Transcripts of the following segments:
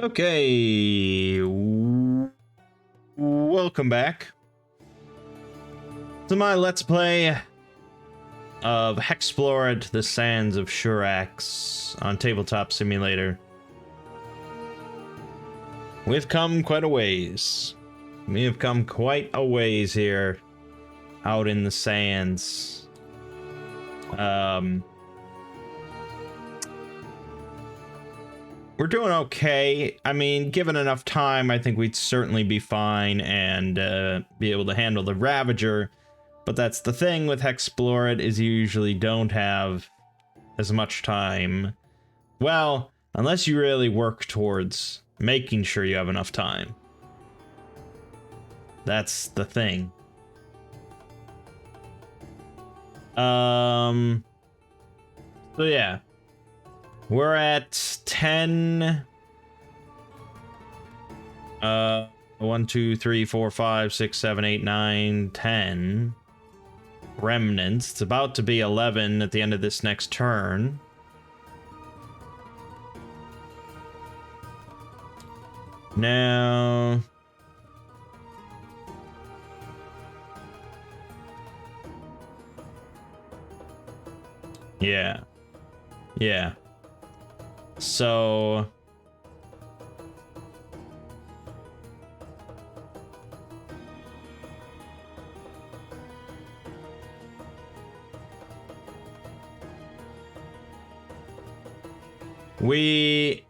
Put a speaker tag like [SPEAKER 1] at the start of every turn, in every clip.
[SPEAKER 1] Okay, welcome back to my Let's Play of Hexplore at the Sands of Shurax on Tabletop Simulator. We've come quite a ways. We have come quite a ways here out in the sands. We're doing okay. I mean, given enough time, I think we'd certainly be fine and be able to handle the Ravager. But that's the thing with Hexplore, is you usually don't have as much time. Well, unless you really work towards making sure you have enough time. That's the thing. So yeah. We're at 10. 1, 2, 3, 4, 5, 6, 7, 8, 9, 10 remnants. It's about to be 11 at the end of this next turn. Now, yeah. So we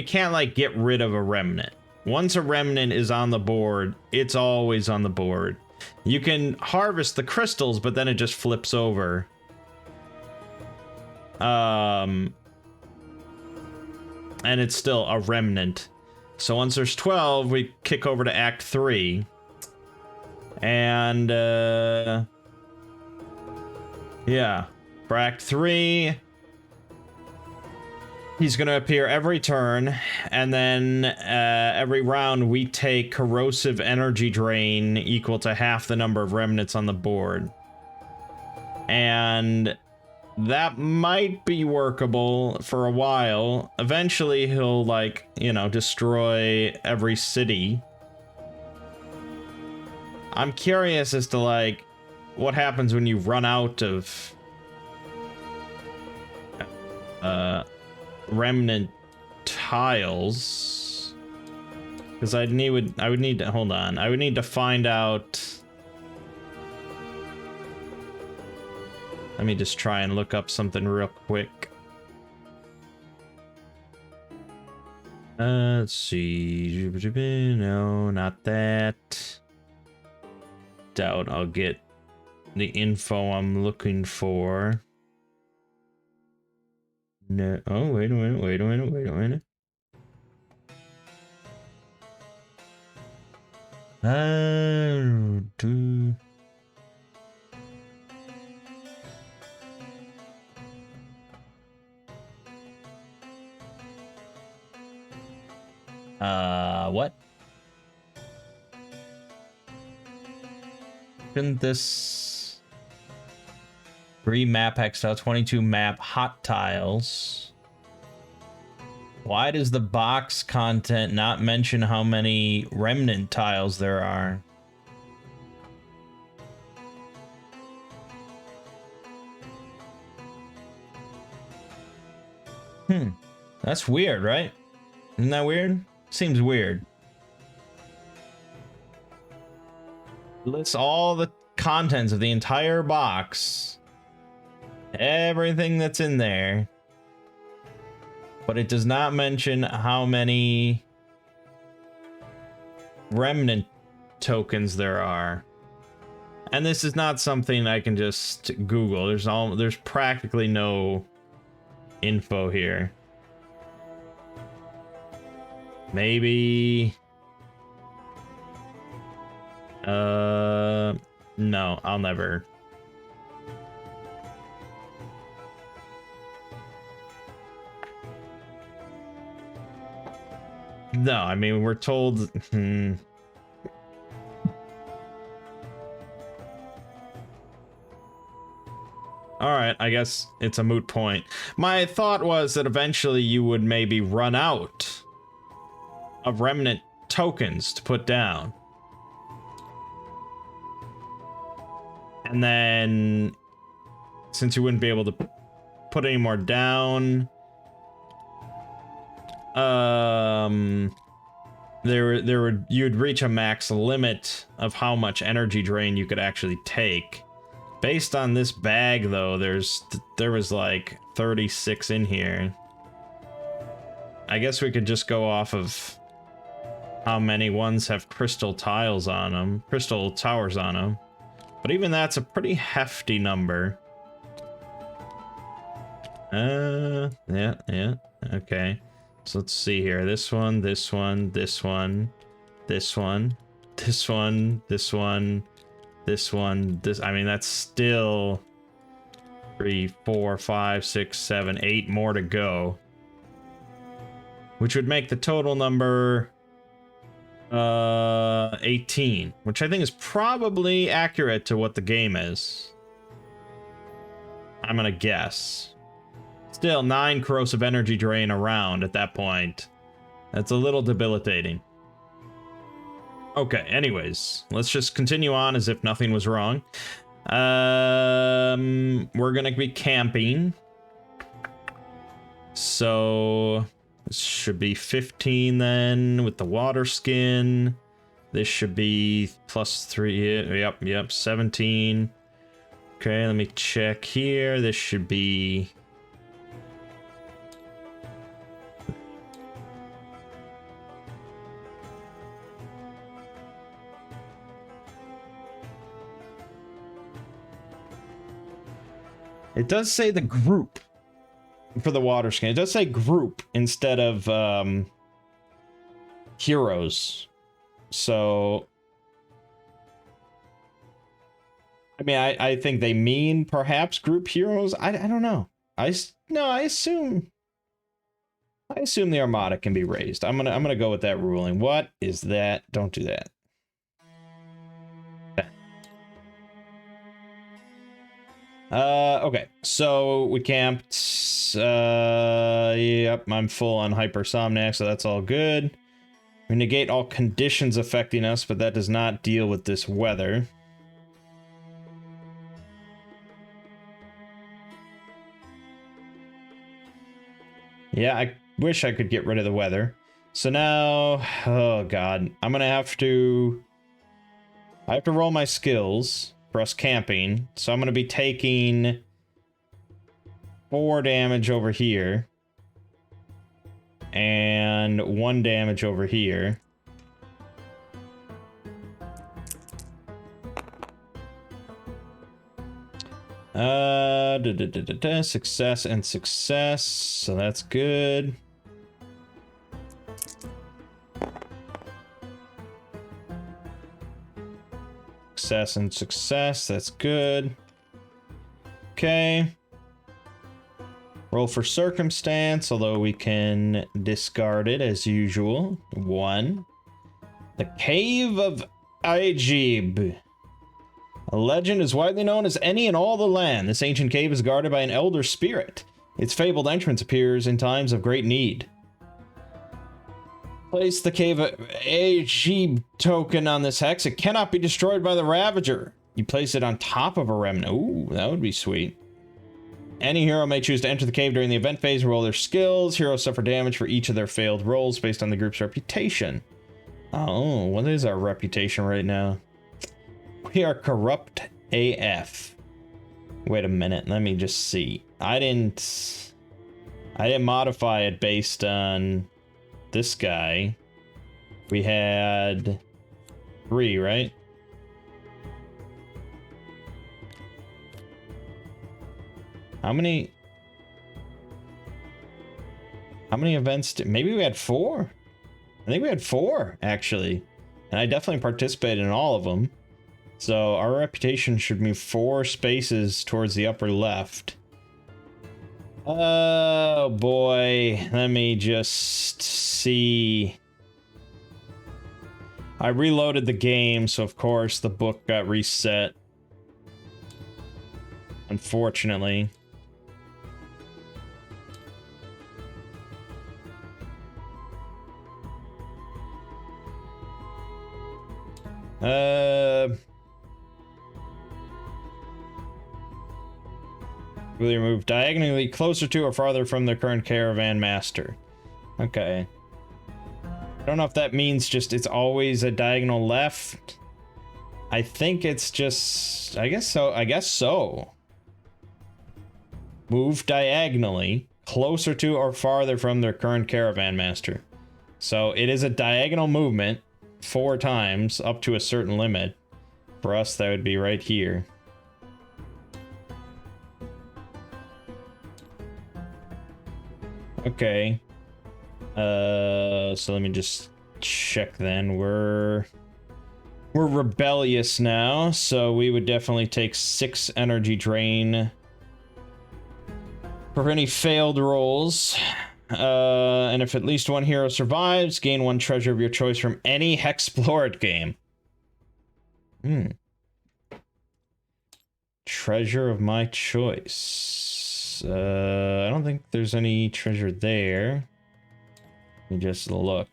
[SPEAKER 1] can't like get rid of a remnant. Once a remnant is on the board, it's always on the board. You can harvest the crystals, but then it just flips over. And it's still a remnant. So once there's 12, we kick over to Act 3. And, yeah. For Act 3, he's gonna appear every turn, and then, every round we take corrosive energy drain equal to half the number of remnants on the board. And that might be workable for a while. Eventually he'll, like, you know, destroy every city. I'm curious as to, like, what happens when you run out of remnant tiles. Because I would need to, hold on, I would need to find out. Let me just try and look up something real quick. Let's see. No, not that. Doubt I'll get the info I'm looking for. No. Oh, wait a minute. What? Shouldn't this 3 map hex tile, 22 map hot tiles? Why does the box content not mention how many remnant tiles there are? That's weird, right? Isn't that weird? Seems weird. Lists all the contents of the entire box. Everything that's in there. But it does not mention how many remnant tokens there are. And this is not something I can just Google. There's practically no info here. Maybe. No, I'll never. No, I mean, we're told. Alright, I guess it's a moot point. My thought was that eventually you would maybe run out of remnant tokens to put down. And then, since you wouldn't be able to put any more down, you'd reach a max limit of how much energy drain you could actually take. Based on this bag, though, there was like 36 in here. I guess we could just go off of how many ones have crystal tiles on them, crystal towers on them. But even that's a pretty hefty number. Yeah, okay. So let's see here. This one, this one, this one, this one, this one, this one, this one, this. I mean, that's still 3, 4, 5, 6, 7, 8 more to go. Which would make the total number 18, which I think is probably accurate to what the game is. I'm gonna guess. Still 9 corrosive energy drain around at that point. That's a little debilitating. Okay, anyways, let's just continue on as if nothing was wrong. We're gonna be camping. So this should be 15 then with the water skin. This should be +3. Yep, 17. Okay, let me check here. This should be... It does say the group for the water skin. It does say group instead of heroes. So, I mean, I think they mean perhaps group heroes. I don't know. I assume the Armada can be raised. I'm gonna go with that ruling. What is that? Don't do that. Okay, so we camped. Yep, I'm full on hypersomniac, so that's all good. We negate all conditions affecting us, but that does not deal with this weather. Yeah, I wish I could get rid of the weather. So now, oh god, I have to roll my skills for us camping. So I'm going to be taking 4 damage over here. And 1 damage over here. Success and success. So that's good. Success and success. That's good. Okay. Roll for circumstance, although we can discard it as usual. 1. The Cave of Aegib. A legend is widely known as any and all the land. This ancient cave is guarded by an elder spirit. Its fabled entrance appears in times of great need. Place the Cave of Aegib token on this hex. It cannot be destroyed by the Ravager. You place it on top of a remnant. Ooh, that would be sweet. Any hero may choose to enter the cave during the event phase and roll their skills. Heroes suffer damage for each of their failed rolls based on the group's reputation. Oh, what is our reputation right now? We are corrupt AF. Wait a minute, let me just see. I didn't modify it based on this guy. We had 3, right? How many events maybe we had 4? I think we had 4 actually. And I definitely participated in all of them. So our reputation should move 4 spaces towards the upper left. Oh boy, let me just see. I reloaded the game, so of course the book got reset. Unfortunately. Will they move diagonally closer to or farther from their current caravan master? Okay. I don't know if that means just it's always a diagonal left. I think it's just... I guess so. I guess so. Move diagonally closer to or farther from their current caravan master. So it is a diagonal movement 4 times up to a certain limit. For us, that would be right here. Okay. So let me just check then. We're rebellious now, so we would definitely take 6 energy drain for any failed rolls. And if at least one hero survives, gain 1 treasure of your choice from any Hexplore game. Treasure of my choice. I don't think there's any treasure there. Let me just look.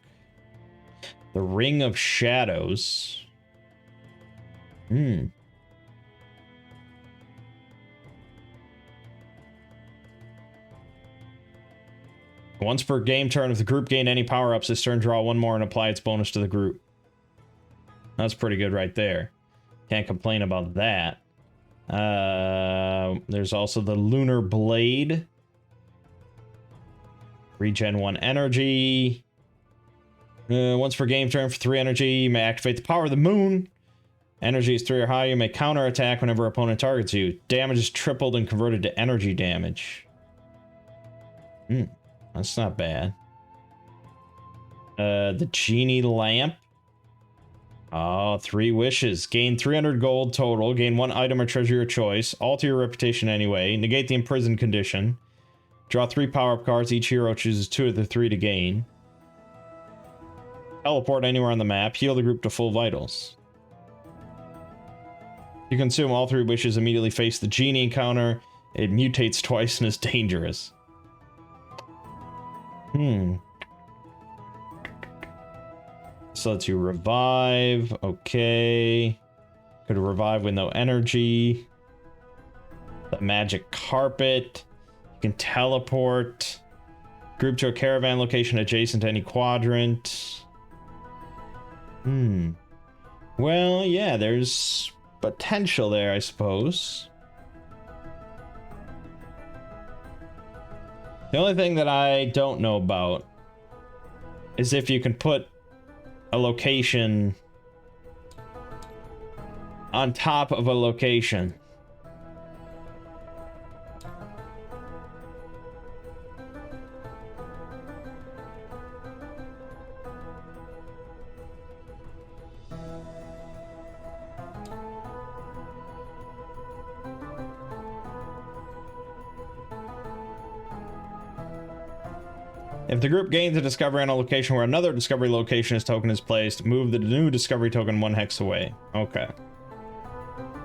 [SPEAKER 1] The Ring of Shadows. Once per game turn, if the group gained any power-ups this turn, draw 1 more and apply its bonus to the group. That's pretty good right there. Can't complain about that. There's also the Lunar Blade. Regen 1 energy. Once per game turn for 3 energy, you may activate the power of the moon. Energy is 3 or higher. You may counterattack whenever opponent targets you. Damage is tripled and converted to energy damage. That's not bad. The Genie Lamp. Oh, 3 wishes. Gain 300 gold total. Gain 1 item or treasure your choice. Alter your reputation anyway. Negate the imprisoned condition. Draw 3 power-up cards. Each hero chooses 2 of the 3 to gain. Teleport anywhere on the map. Heal the group to full vitals. You consume all 3 wishes. Immediately face the genie encounter. It mutates twice and is dangerous. So lets you revive. Okay. Could revive with no energy. The magic carpet. You can teleport. Group to a caravan location adjacent to any quadrant. Well, yeah, there's potential there, I suppose. The only thing that I don't know about is if you can put a location on top of a location. If the group gains a discovery on a location where another discovery location token is placed, move the new discovery token 1 hex away. Okay.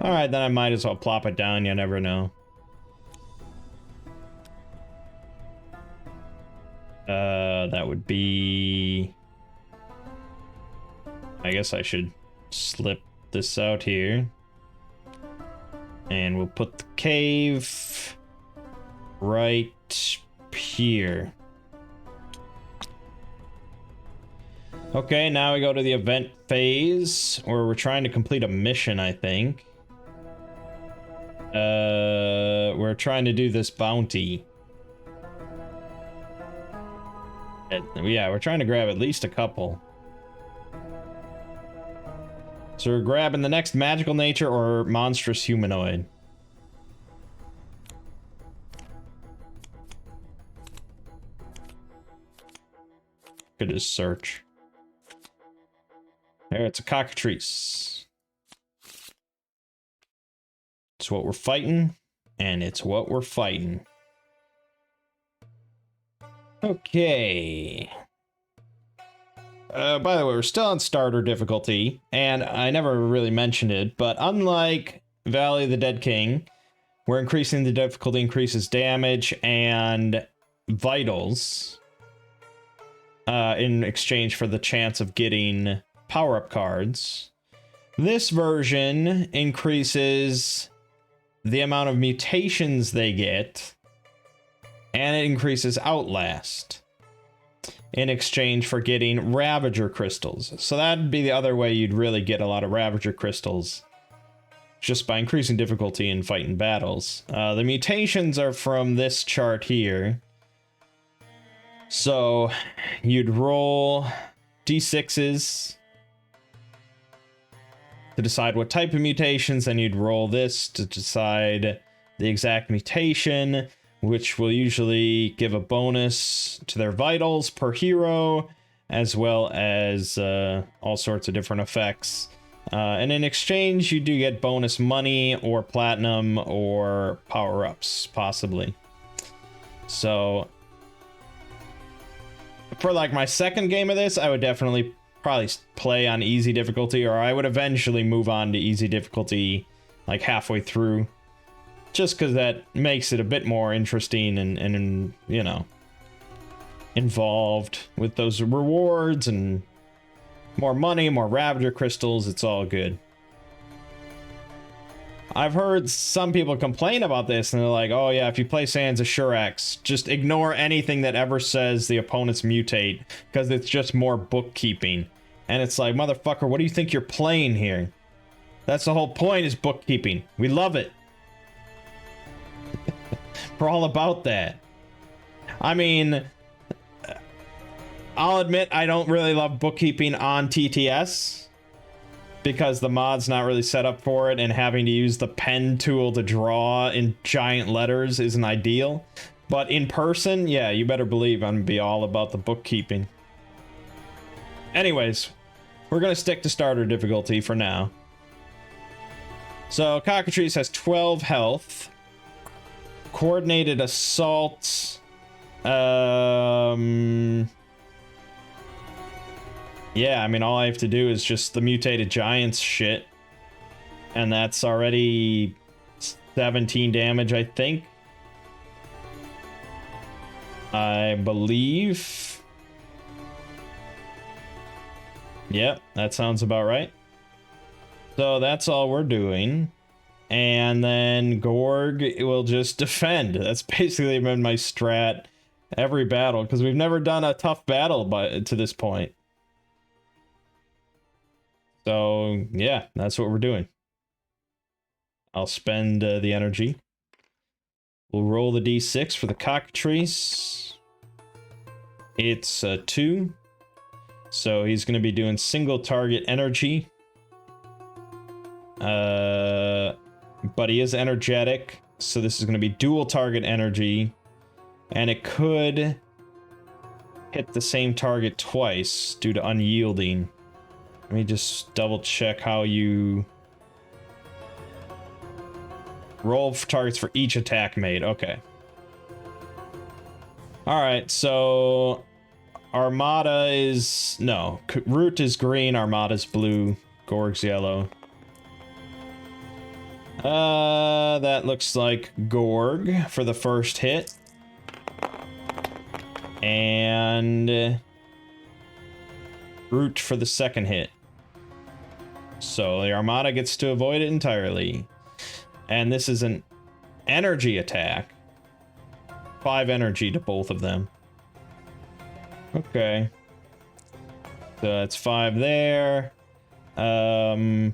[SPEAKER 1] Alright, then I might as well plop it down, you never know. That would be... I guess I should slip this out here. And we'll put the cave right here. Okay, now we go to the event phase, where we're trying to complete a mission, I think. We're trying to do this bounty. Yeah, we're trying to grab at least a couple. So we're grabbing the next magical nature or monstrous humanoid. Could just search. There, it's a cockatrice. It's what we're fighting, and it's what we're fighting. Okay. By the way, we're still on starter difficulty, and I never really mentioned it, but unlike Valley of the Dead King, where increasing the difficulty increases damage and vitals, in exchange for the chance of getting power-up cards, This version increases the amount of mutations they get, and it increases Outlast in exchange for getting Ravager crystals. So that'd be the other way you'd really get a lot of Ravager crystals, just by increasing difficulty in fighting battles. The mutations are from this chart here. So you'd roll d6s to decide what type of mutations, then you'd roll this to decide the exact mutation, which will usually give a bonus to their vitals per hero, as well as all sorts of different effects. And in exchange, you do get bonus money or platinum or power-ups, possibly. So for like my second game of this, I would definitely probably play on easy difficulty, or I would eventually move on to easy difficulty like halfway through, just because that makes it a bit more interesting and you know, involved with those rewards and more money, more Ravager crystals. It's all good. I've heard some people complain about this, and they're like, oh yeah, if you play Sands of Shurax, just ignore anything that ever says the opponents mutate, because it's just more bookkeeping. And it's like, motherfucker, what do you think you're playing here? That's the whole point, is bookkeeping. We love it. We're all about that. I mean, I'll admit I don't really love bookkeeping on TTS, because the mod's not really set up for it, and having to use the pen tool to draw in giant letters isn't ideal. But in person, yeah, you better believe I'm gonna be all about the bookkeeping. Anyways, we're gonna stick to starter difficulty for now. So Cockatrice has 12 health. Coordinated assault. Yeah, I mean, all I have to do is just the mutated giants shit. And that's already 17 damage, I think. I believe. Yep, that sounds about right. So that's all we're doing. And then Gorg will just defend. That's basically been my strat every battle, because we've never done a tough battle to this point. So, yeah, that's what we're doing. I'll spend the energy. We'll roll the d6 for the Cockatrice. It's 2. So he's going to be doing single target energy. But he is energetic. So this is going to be dual target energy. And it could hit the same target twice due to unyielding. Let me just double check how you roll for targets for each attack made. Okay. All right, so Armada is... No, Root is green, Armada's blue, Gorg's yellow. That looks like Gorg for the first hit. And Root for the second hit. So the Armada gets to avoid it entirely. And this is an energy attack. 5 energy to both of them. Okay. So that's 5 there. I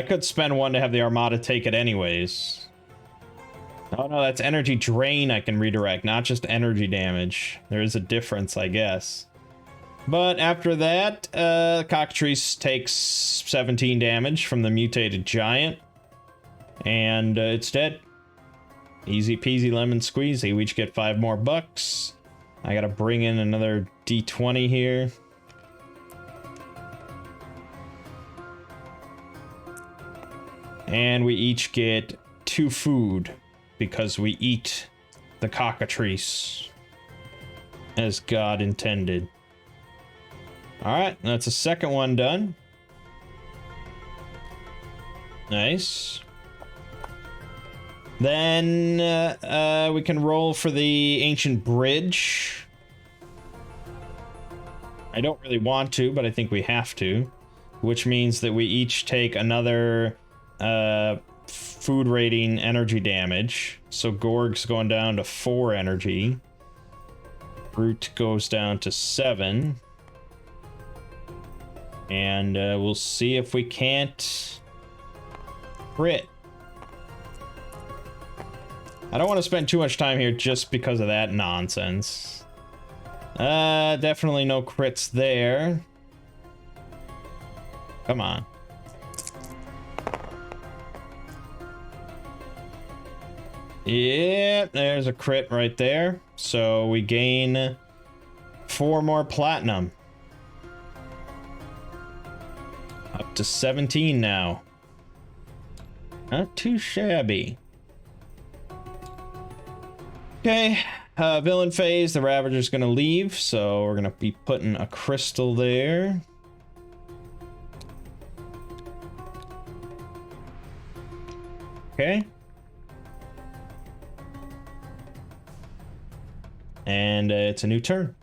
[SPEAKER 1] could spend 1 to have the Armada take it anyways. Oh no, that's energy drain I can redirect, not just energy damage. There is a difference, I guess. But after that, Cockatrice takes 17 damage from the mutated giant. And it's dead. Easy peasy lemon squeezy. We each get 5 more bucks. I gotta bring in another D20 here. And we each get 2 food, because we eat the Cockatrice as God intended. Alright, that's a second one done. Nice. Then we can roll for the Ancient Bridge. I don't really want to, but I think we have to. which means that we each take another food rating energy damage. So Gorg's going down to 4 energy. Brute goes down to 7. And we'll see if we can't crit. I don't want to spend too much time here just because of that nonsense. Definitely no crits there. Come on. Yep, there's a crit right there. So we gain 4 more platinum. Up to 17 now. Not too shabby. Okay, villain phase, the Ravager's gonna leave, so we're gonna be putting a crystal there. Okay. And it's a new turn.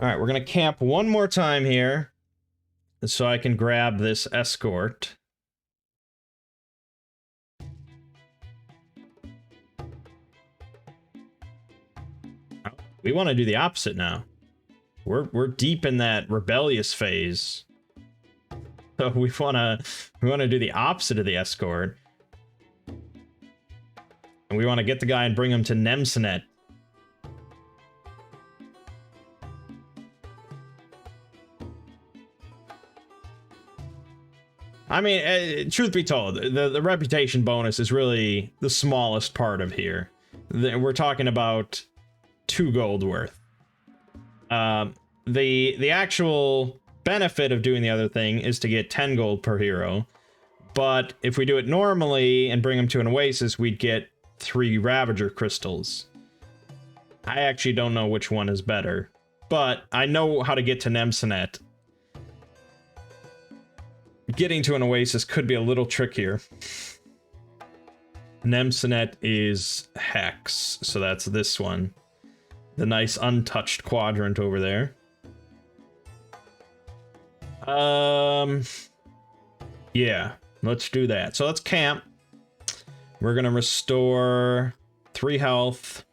[SPEAKER 1] All right, we're gonna camp one more time here so I can grab this escort. We want to do the opposite now. We're deep in that rebellious phase. So we want to do the opposite of the escort. And we want to get the guy and bring him to Nemsenet. I mean, truth be told, the reputation bonus is really the smallest part of here. We're talking about 2 gold worth. The actual benefit of doing the other thing is to get 10 gold per hero. But if we do it normally and bring him to an oasis, we'd get 3 Ravager crystals. I actually don't know which one is better, but I know how to get to Nemsenet. Getting to an oasis could be a little trickier. Nemsenet is Hex, so that's this one. The nice untouched quadrant over there. Yeah, let's do that. So let's camp. We're gonna restore 3 health.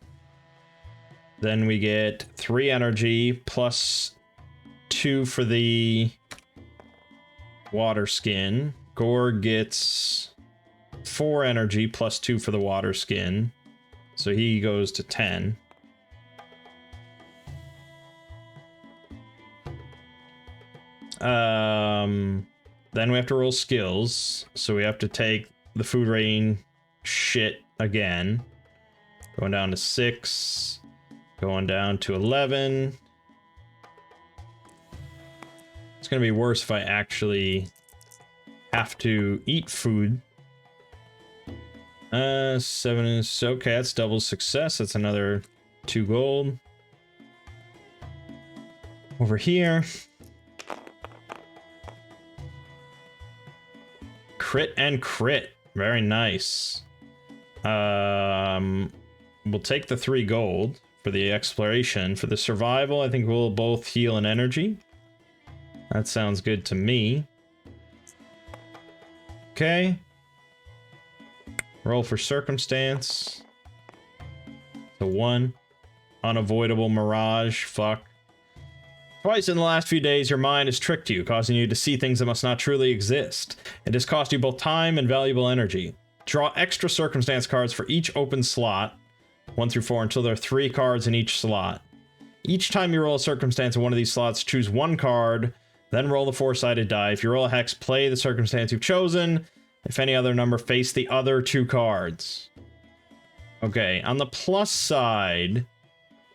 [SPEAKER 1] Then we get 3 energy plus 2 for the water skin. Gorg gets 4 energy plus 2 for the water skin. So he goes to 10. Then we have to roll skills. So we have to take the food rating shit again. Going down to 6. Going down to 11. It's gonna be worse if I actually have to eat food. 7 is okay. That's double success. That's another 2 gold. Over here. Crit and crit. Very nice. We'll take the 3 gold for the exploration. For the survival, I think we'll both heal in energy. That sounds good to me. Okay. Roll for circumstance. The 1. Unavoidable mirage. Fuck. Twice in the last few days, your mind has tricked you, causing you to see things that must not truly exist. It has cost you both time and valuable energy. Draw extra circumstance cards for each open slot, 1 through 4, until there are 3 cards in each slot. Each time you roll a circumstance in one of these slots, choose 1 card, then roll the 4-sided die. If you roll a hex, play the circumstance you've chosen. If any other number, face the other 2 cards. Okay, on the plus side,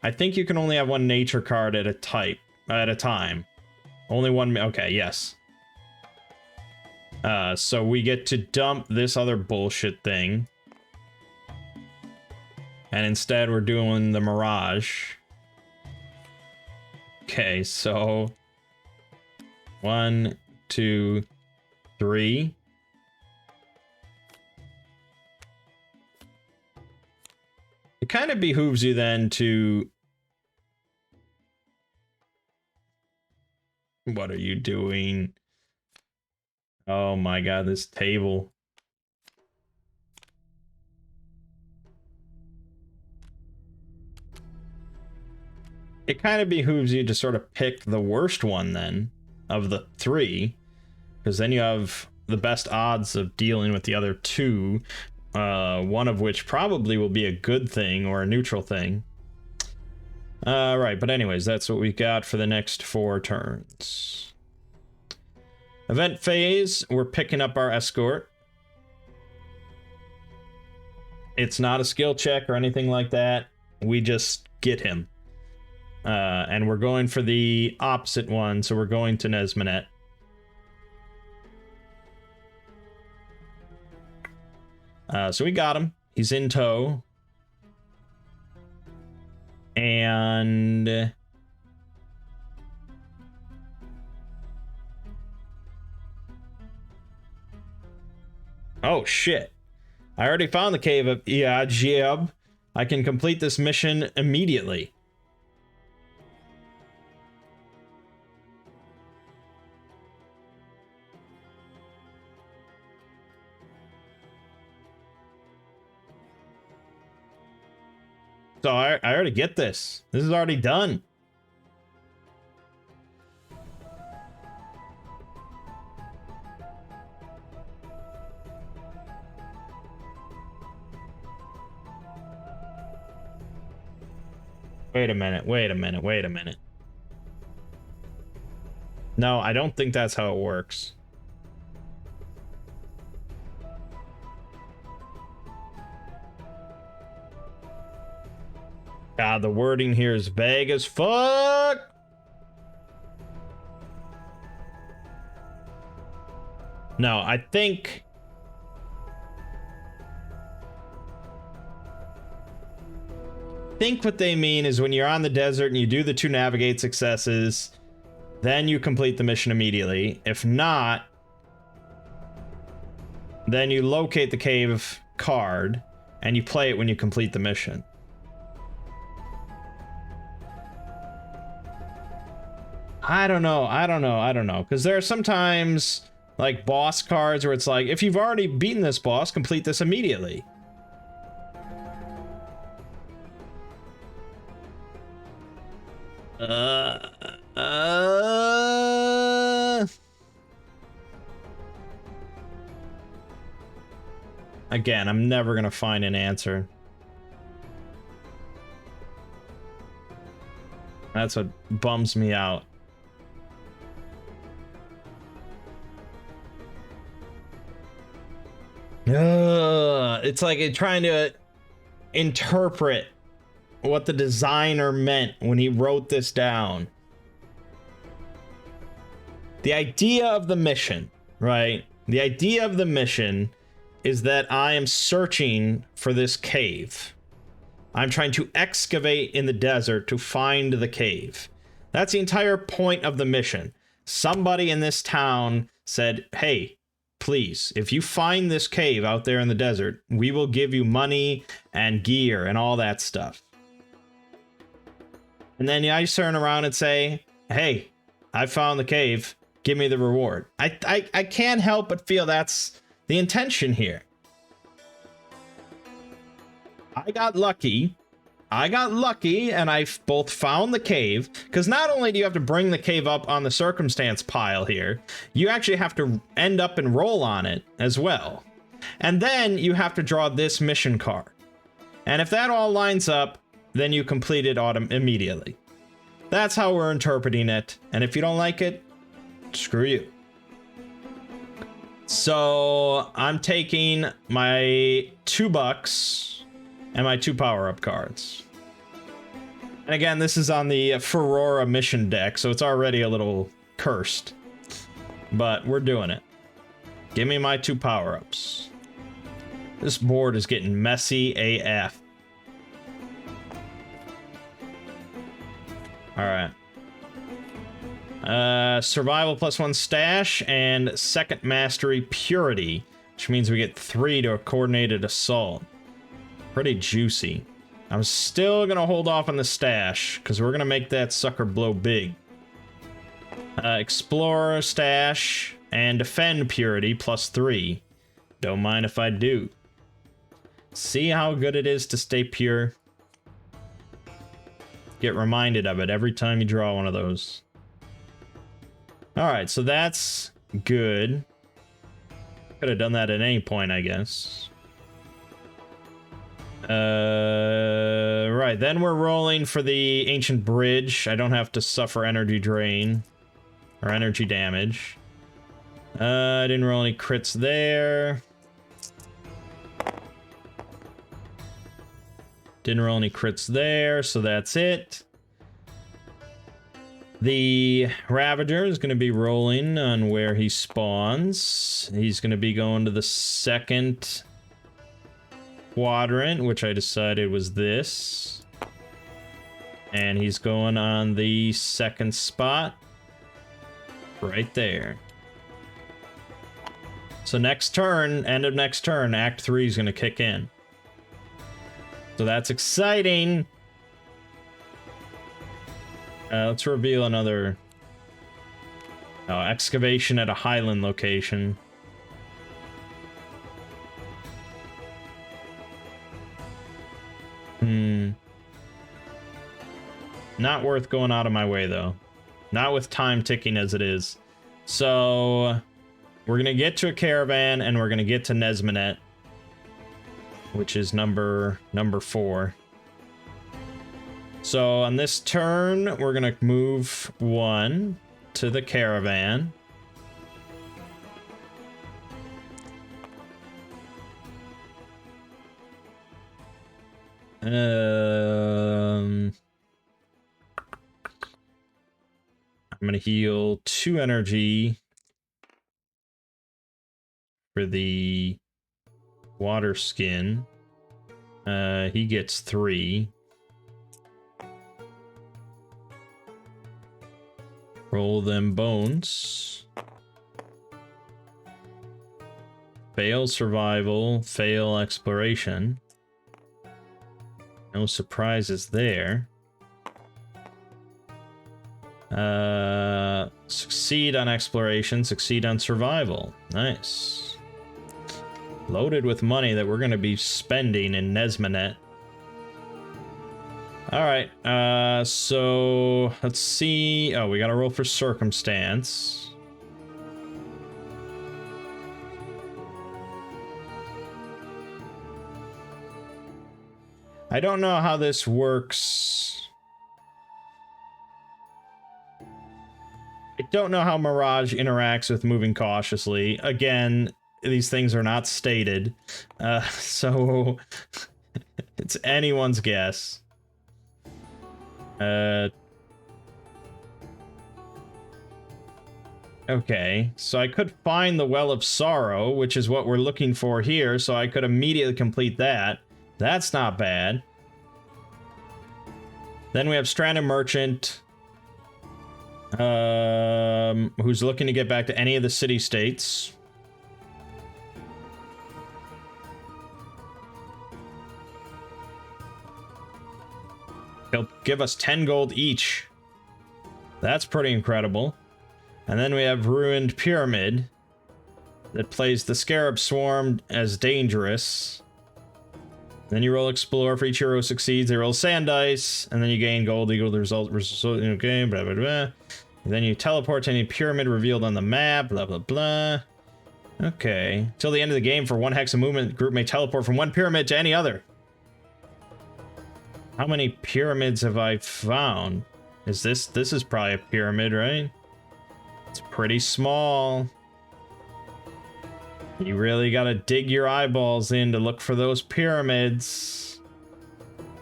[SPEAKER 1] I think you can only have 1 nature card at a time. Only 1, okay, yes. So we get to dump this other bullshit thing. And instead we're doing the Mirage. Okay, so 1, 2, 3. It kind of behooves you then to... What are you doing? Oh my god, this table. It kind of behooves you to sort of pick the worst one then of the three, because then you have the best odds of dealing with the other two, one of which probably will be a good thing or a neutral thing. Right, but anyways, that's what we got for the next 4 turns. Event phase, we're picking up our escort. It's not a skill check or anything like that. We just get him. And we're going for the opposite one, so we're going to Nesmanet. So we got him. He's in tow. And... oh, shit. I already found the cave of Iajib. I can complete this mission immediately. So I already get this. This is already done. Wait a minute, wait a minute, wait a minute. No, I don't think that's how it works. God, the wording here is vague as fuck! No, I think... what they mean is when you're on the desert and you do the 2 navigate successes, then you complete the mission immediately. If not, then you locate the cave card and you play it when you complete the mission. I don't know. Because there are sometimes, like, boss cards where it's like, if you've already beaten this boss, complete this immediately. Again, I'm never gonna find an answer. That's what bums me out. It's like trying to interpret what the designer meant when he wrote this down. The idea of the mission, right? The idea of the mission is that I am searching for this cave. I'm trying to excavate in the desert to find the cave. That's the entire point of the mission. Somebody in this town said, hey, please, if you find this cave out there in the desert, we will give you money and gear and all that stuff. And then I turn around and say, hey, I found the cave. Give me the reward. I can't help but feel that's the intention here. I got lucky and I both found the cave, because not only do you have to bring the cave up on the circumstance pile here, you actually have to end up and roll on it as well. And then you have to draw this mission card. And if that all lines up, then you complete it immediately. That's how we're interpreting it. And if you don't like it, screw you. So I'm taking my $2 and my 2 power-up cards. And again, this is on the Ferrora mission deck, so it's already a little cursed. But we're doing it. Give me my 2 power-ups. This board is getting messy AF. Alright. Survival +1 stash and second mastery purity, which means we get 3 to a coordinated assault. Pretty juicy. I'm still gonna hold off on the stash, because we're gonna make that sucker blow big. Explorer stash. And defend purity +3. Don't mind if I do. See how good it is to stay pure? Get reminded of it every time you draw one of those. Alright, so that's good. Could have done that at any point, I guess. Right, then we're rolling for the Ancient Bridge. I don't have to suffer energy drain. Or energy damage. I didn't roll any crits there. Didn't roll any crits there, so that's it. The Ravager is going to be rolling on where he spawns. He's going to be going to the second quadrant, which I decided was this. And he's going on the second spot. Right there. So next turn, end of next turn, Act 3 is going to kick in. So that's exciting. Let's reveal another excavation at a highland location. Not worth going out of my way, though. Not with time ticking as it is. So we're gonna get to a caravan, and we're gonna get to Nesminet, which is number 4. So on this turn, we're gonna move 1 to the caravan. I'm gonna heal 2 energy for the water skin. He gets 3. Roll them bones. Fail survival, fail exploration. No surprises there. Succeed on exploration, succeed on survival. Nice. Loaded with money that we're going to be spending in Nesminet. Alright, so let's see. Oh, we got to roll for circumstance. I don't know how this works. I don't know how Mirage interacts with moving cautiously. Again, these things are not stated, so it's anyone's guess. Okay, so I could find the Well of Sorrow, which is what we're looking for here, so I could immediately complete that. That's not bad. Then we have Stranded Merchant, who's looking to get back to any of the city-states. He'll give us 10 gold each. That's pretty incredible. And then we have Ruined Pyramid that plays the Scarab Swarm as dangerous. Then you roll Explore for each hero who succeeds. They roll sand dice, and then you gain gold equal to the result in the game, blah, blah, blah. And then you teleport to any pyramid revealed on the map, blah, blah, blah. Okay. Till the end of the game, for 1 hex of movement, the group may teleport from one pyramid to any other. How many pyramids have I found? Is this is probably a pyramid, right? It's pretty small. You really gotta dig your eyeballs in to look for those pyramids.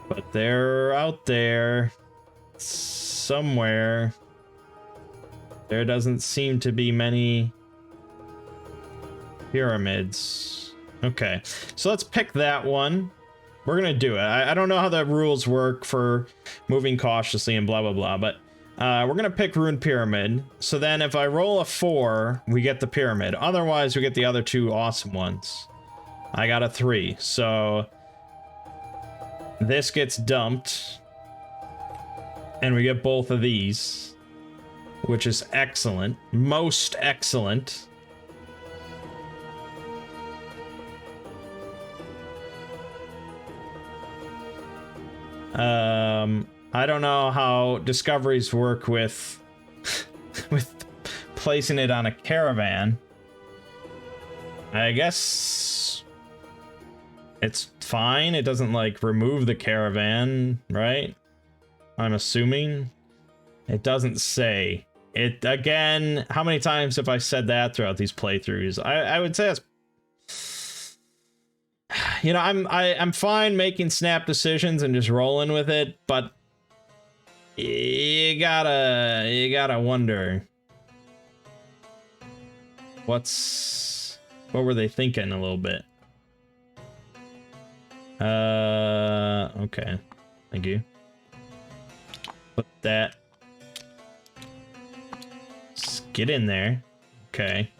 [SPEAKER 1] But they're out there somewhere. There doesn't seem to be many pyramids. Okay, so let's pick that one. We're gonna do it. I don't know how the rules work for moving cautiously and blah blah blah, but we're gonna pick Ruined Pyramid. So then if I roll a 4, we get the pyramid. Otherwise, we get the other 2 awesome ones. I got a 3, so this gets dumped. And we get both of these, which is excellent. Most excellent. I don't know how discoveries work with with placing it on a caravan. I guess it's fine. It doesn't like remove the caravan, right? I'm assuming. It doesn't say. It again, how many times have I said that throughout these playthroughs? I would say it's, you know, I'm fine making snap decisions and just rolling with it, but you gotta wonder what were they thinking a little bit. Okay, thank you. Put that. Just get in there. Okay.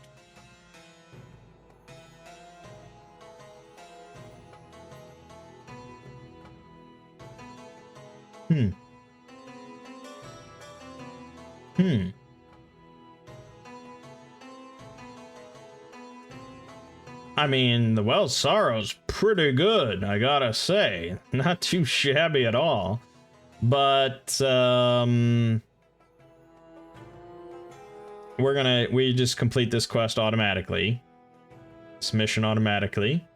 [SPEAKER 1] I mean, the Wells Sorrow's pretty good, I gotta say. Not too shabby at all. But, we just complete this quest automatically. This mission automatically.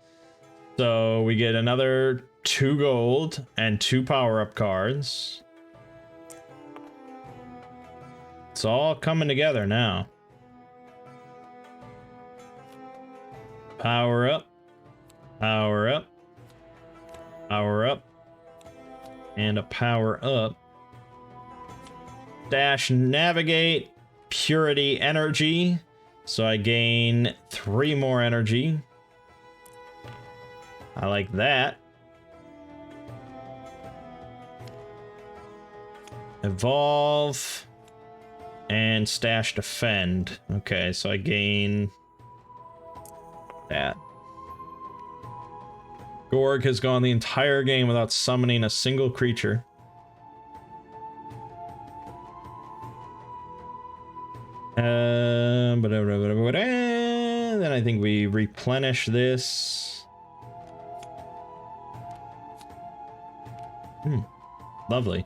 [SPEAKER 1] So we get another 2 gold and 2 power-up cards. It's all coming together now. Power up. Power up. Power up. And a power up. Dash navigate. Purity energy. So I gain 3 more energy. I like that. Evolve. And stash defend. Okay, so I gain that. Gorg has gone the entire game without summoning a single creature. Then I think we replenish this. Lovely.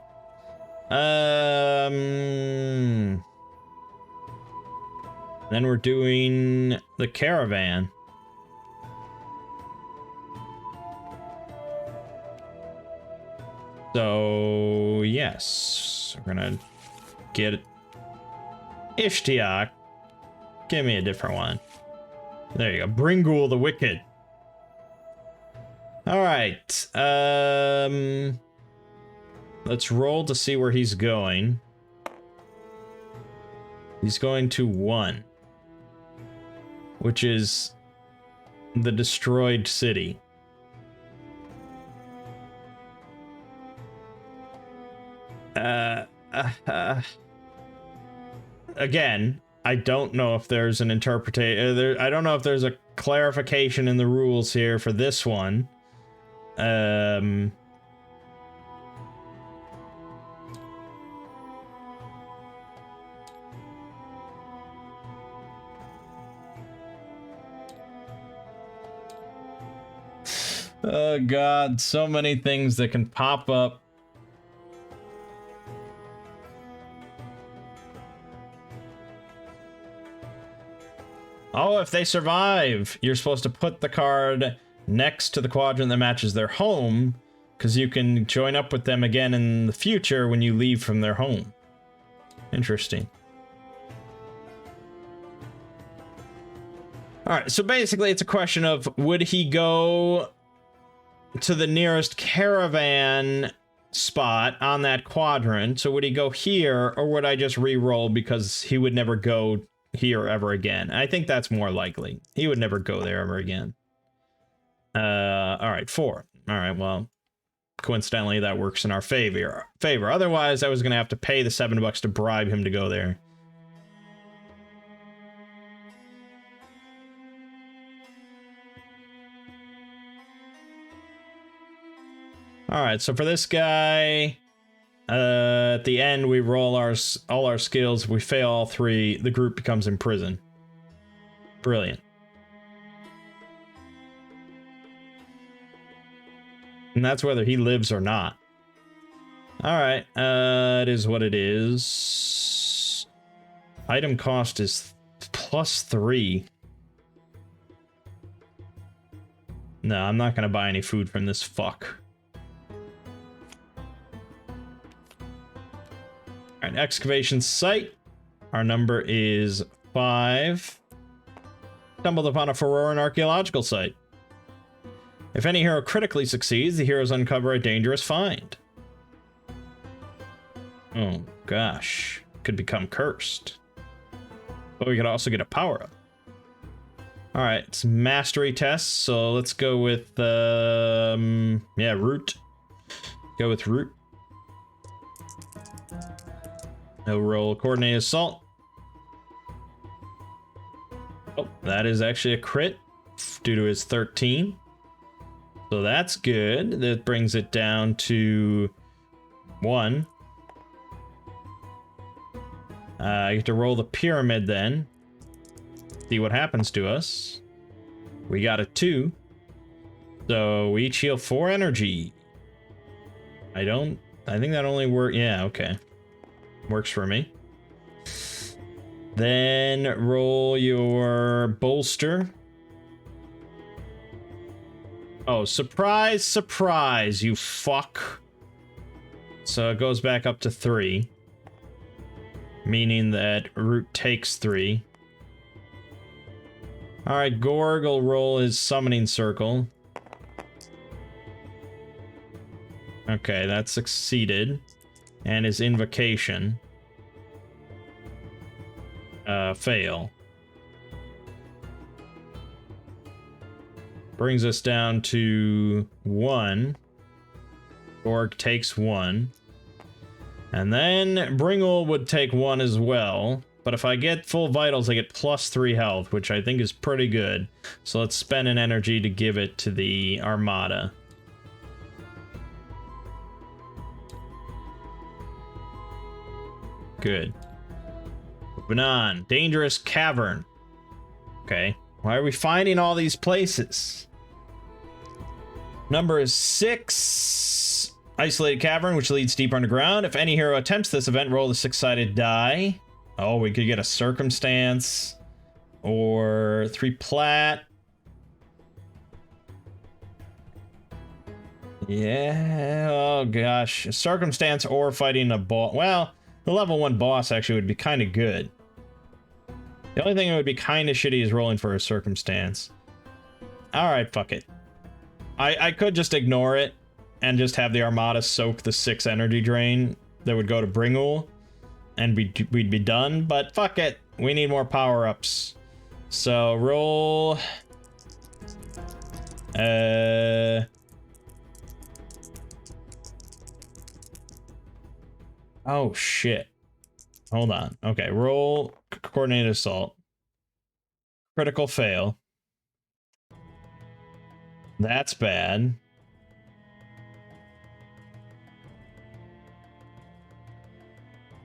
[SPEAKER 1] Then we're doing the caravan. So, yes. We're gonna get Ishtiak. Give me a different one. There you go. Bringul the Wicked. Alright. Let's roll to see where he's going. He's going to 1. Which is the destroyed city. Again, I don't know if there's an interpretation. I don't know if there's a clarification in the rules here for this one. Oh god, so many things that can pop up. Oh, if they survive, you're supposed to put the card next to the quadrant that matches their home, because you can join up with them again in the future when you leave from their home. Interesting. Alright, so basically it's a question of, would he go to the nearest caravan spot on that quadrant? So would he go here, or would I just re-roll because he would never go here ever again? I think that's more likely. He would never go there ever again. Alright, 4. Alright, well, coincidentally that works in our favor. Otherwise, I was gonna have to pay the $7 to bribe him to go there. Alright, so for this guy, at the end we roll all our skills. If we fail all 3, the group becomes imprisoned. Brilliant. And that's whether he lives or not. Alright, it is what it is. Item cost is +3. No, I'm not gonna buy any food from this fuck. Alright, excavation site. Our number is 5. Stumbled upon a Feroran archaeological site. If any hero critically succeeds, the heroes uncover a dangerous find. Oh gosh, could become cursed. But we could also get a power-up. Alright, it's mastery tests, so let's go with, yeah, root. Go with root. He'll roll coordinated assault. Oh, that is actually a crit due to his 13. So that's good. That brings it down to 1. I get to roll the pyramid then. See what happens to us. We got a 2. So we each heal 4 energy. I think that only works. Yeah, okay. Works for me. Then roll your bolster. Oh, surprise, surprise, you fuck. So it goes back up to 3. Meaning that root takes 3. Alright, Gorg will roll his summoning circle. Okay, that succeeded. And his invocation. Fail. Brings us down to 1. Gorg takes 1. And then Bringle would take 1 as well. But if I get full vitals, I get +3 health, which I think is pretty good. So let's spend an energy to give it to the Armada. Good. Moving on. Dangerous Cavern. Okay. Why are we finding all these places? Number is 6. Isolated Cavern, which leads deeper underground. If any hero attempts this event, roll the 6-sided die. Oh, we could get a Circumstance. Or 3 plat. Yeah, oh gosh. A Circumstance or fighting a boss. Well, the level 1 boss actually would be kind of good. The only thing that would be kind of shitty is rolling for a Circumstance. Alright, fuck it. I could just ignore it and just have the Armada soak the 6 energy drain that would go to Bringul, and we'd be done, but fuck it. We need more power-ups. So, roll... Oh, shit. Hold on. Okay, roll coordinated assault. Critical fail. That's bad.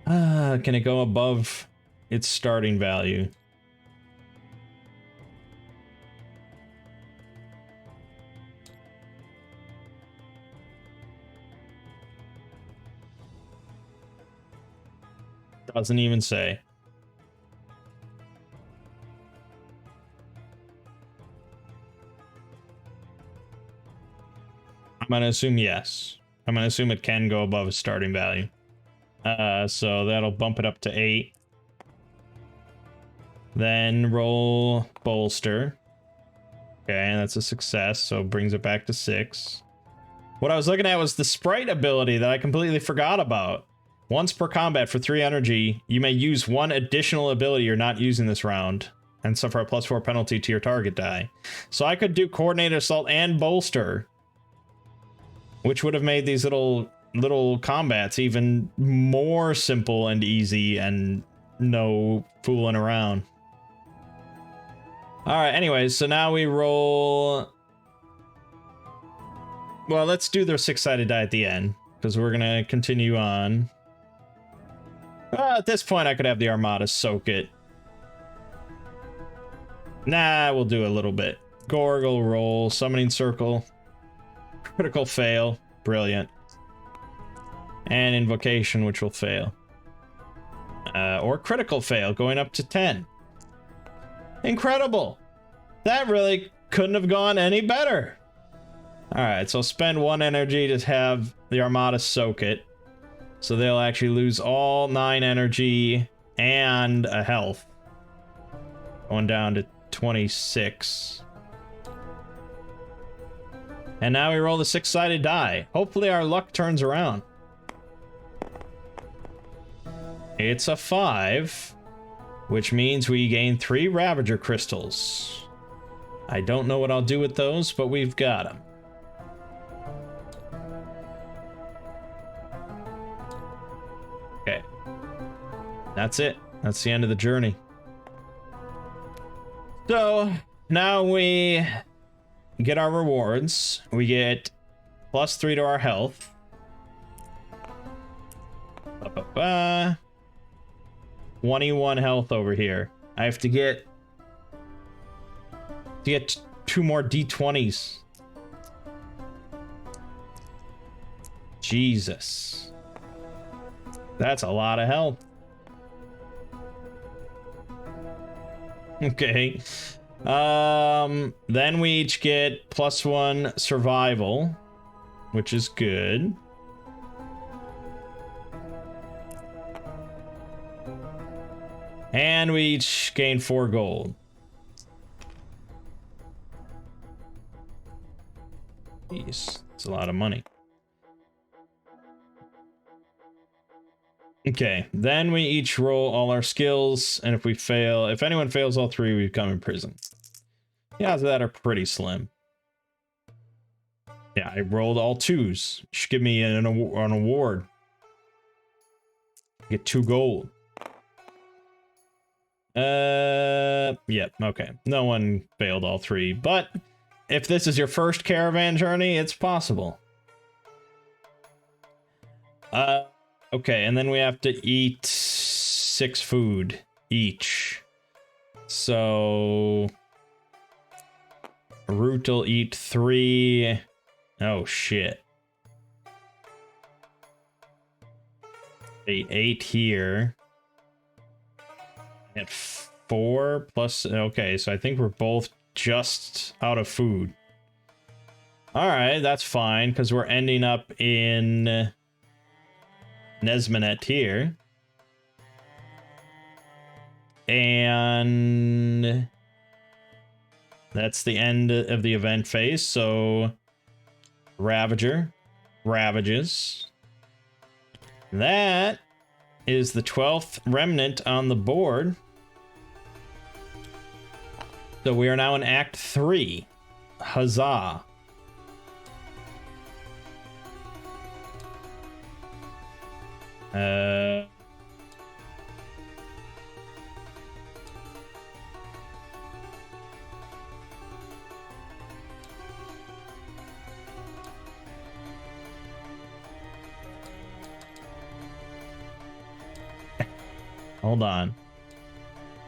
[SPEAKER 1] Can it go above its starting value? Doesn't even say. I'm gonna assume yes. I'm gonna assume it can go above its starting value. So that'll bump it up to 8. Then roll bolster. Okay, that's a success, so it brings it back to 6. What I was looking at was the sprite ability that I completely forgot about. Once per combat for 3 energy, you may use 1 additional ability you're not using this round, and suffer a +4 penalty to your target die. So I could do coordinated assault and bolster, which would have made these little combats even more simple and easy and no fooling around. Alright, anyways, so now we roll... Well, let's do the 6-sided die at the end, because we're gonna continue on. At this point, I could have the Armada soak it. Nah, we'll do a little bit. Gorgle roll, summoning circle. Critical fail. Brilliant. And Invocation, which will fail. Or Critical Fail, going up to 10. Incredible! That really couldn't have gone any better. Alright, so spend 1 energy to have the Armada soak it. So they'll actually lose all 9 energy and a health. Going down to 26. And now we roll the 6-sided die. Hopefully our luck turns around. It's a 5, which means we gain 3 Ravager crystals. I don't know what I'll do with those, but we've got them. Okay. That's it. That's the end of the journey. So, now we get our rewards. We get +3 to our health. 21 health over here. I have to get 2 more D20s. Jesus. That's a lot of health. Okay. Then we each get +1 survival, which is good. And we each gain 4 gold. Jeez, it's a lot of money. Okay, then we each roll all our skills, and if we fail, if anyone fails all 3, we become in prison. The odds of that are pretty slim. Yeah, I rolled all 2s. You should give me an award. Get 2 gold. Yep, okay. No one failed all 3, but if this is your first caravan journey, it's possible. Okay, and then we have to eat 6 food each. So Root will eat 3. Oh shit. 8 here. At 4 plus. Okay, so I think we're both just out of food. All right, that's fine because we're ending up in Nesmanet here. And that's the end of the event phase. So Ravager ravages. That is the 12th remnant on the board. So we are now in Act 3. Huzzah. Hold on.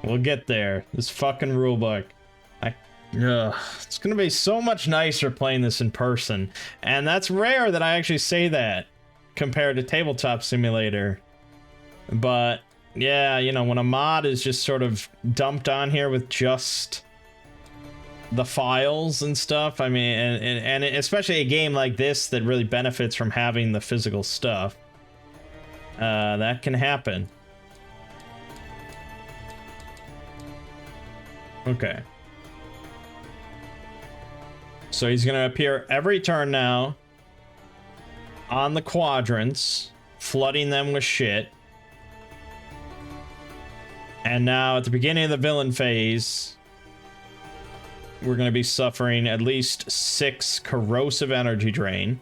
[SPEAKER 1] We'll get there. This fucking rulebook. It's gonna be so much nicer playing this in person. And that's rare that I actually say that compared to Tabletop Simulator. But yeah, you know, when a mod is just sort of dumped on here with just the files and stuff, I mean, and especially a game like this that really benefits from having the physical stuff, that can happen. Okay. So he's going to appear every turn now on the quadrants, flooding them with shit. And now at the beginning of the villain phase, we're going to be suffering at least 6 corrosive energy drain.